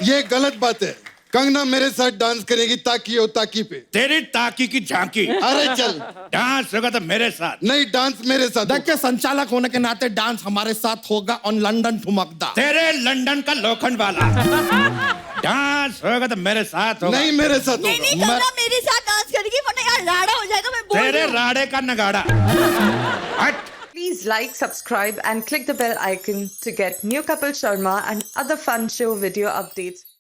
Speaker 15: ये गलत बात है। कंगना मेरे साथ डांस करेगी ताकी हो ताकी पे।
Speaker 4: तेरी ताकी की झांकी।
Speaker 15: अरे चल,
Speaker 4: डांस होगा तो मेरे साथ।
Speaker 15: नहीं, डांस मेरे साथ।
Speaker 5: देखिए संचालक होने के नाते डांस हमारे साथ होगा ऑन लंदन ठुमकदा।
Speaker 4: तेरे लंदन का लोखंड वाला। डांस होगा तो मेरे साथ होगा।
Speaker 15: नहीं, मेरे साथ
Speaker 14: नहीं नहीं, कंगना मेरे साथ डांस करेगी वरना यार राड़ा हो जाएगा। मैं बोल रही
Speaker 4: तेरे
Speaker 14: हूँ।
Speaker 4: राड़े का नगाड़ा। हट।
Speaker 16: Please like, subscribe and click the bell icon to get new Kapil Sharma and other fun show video updates.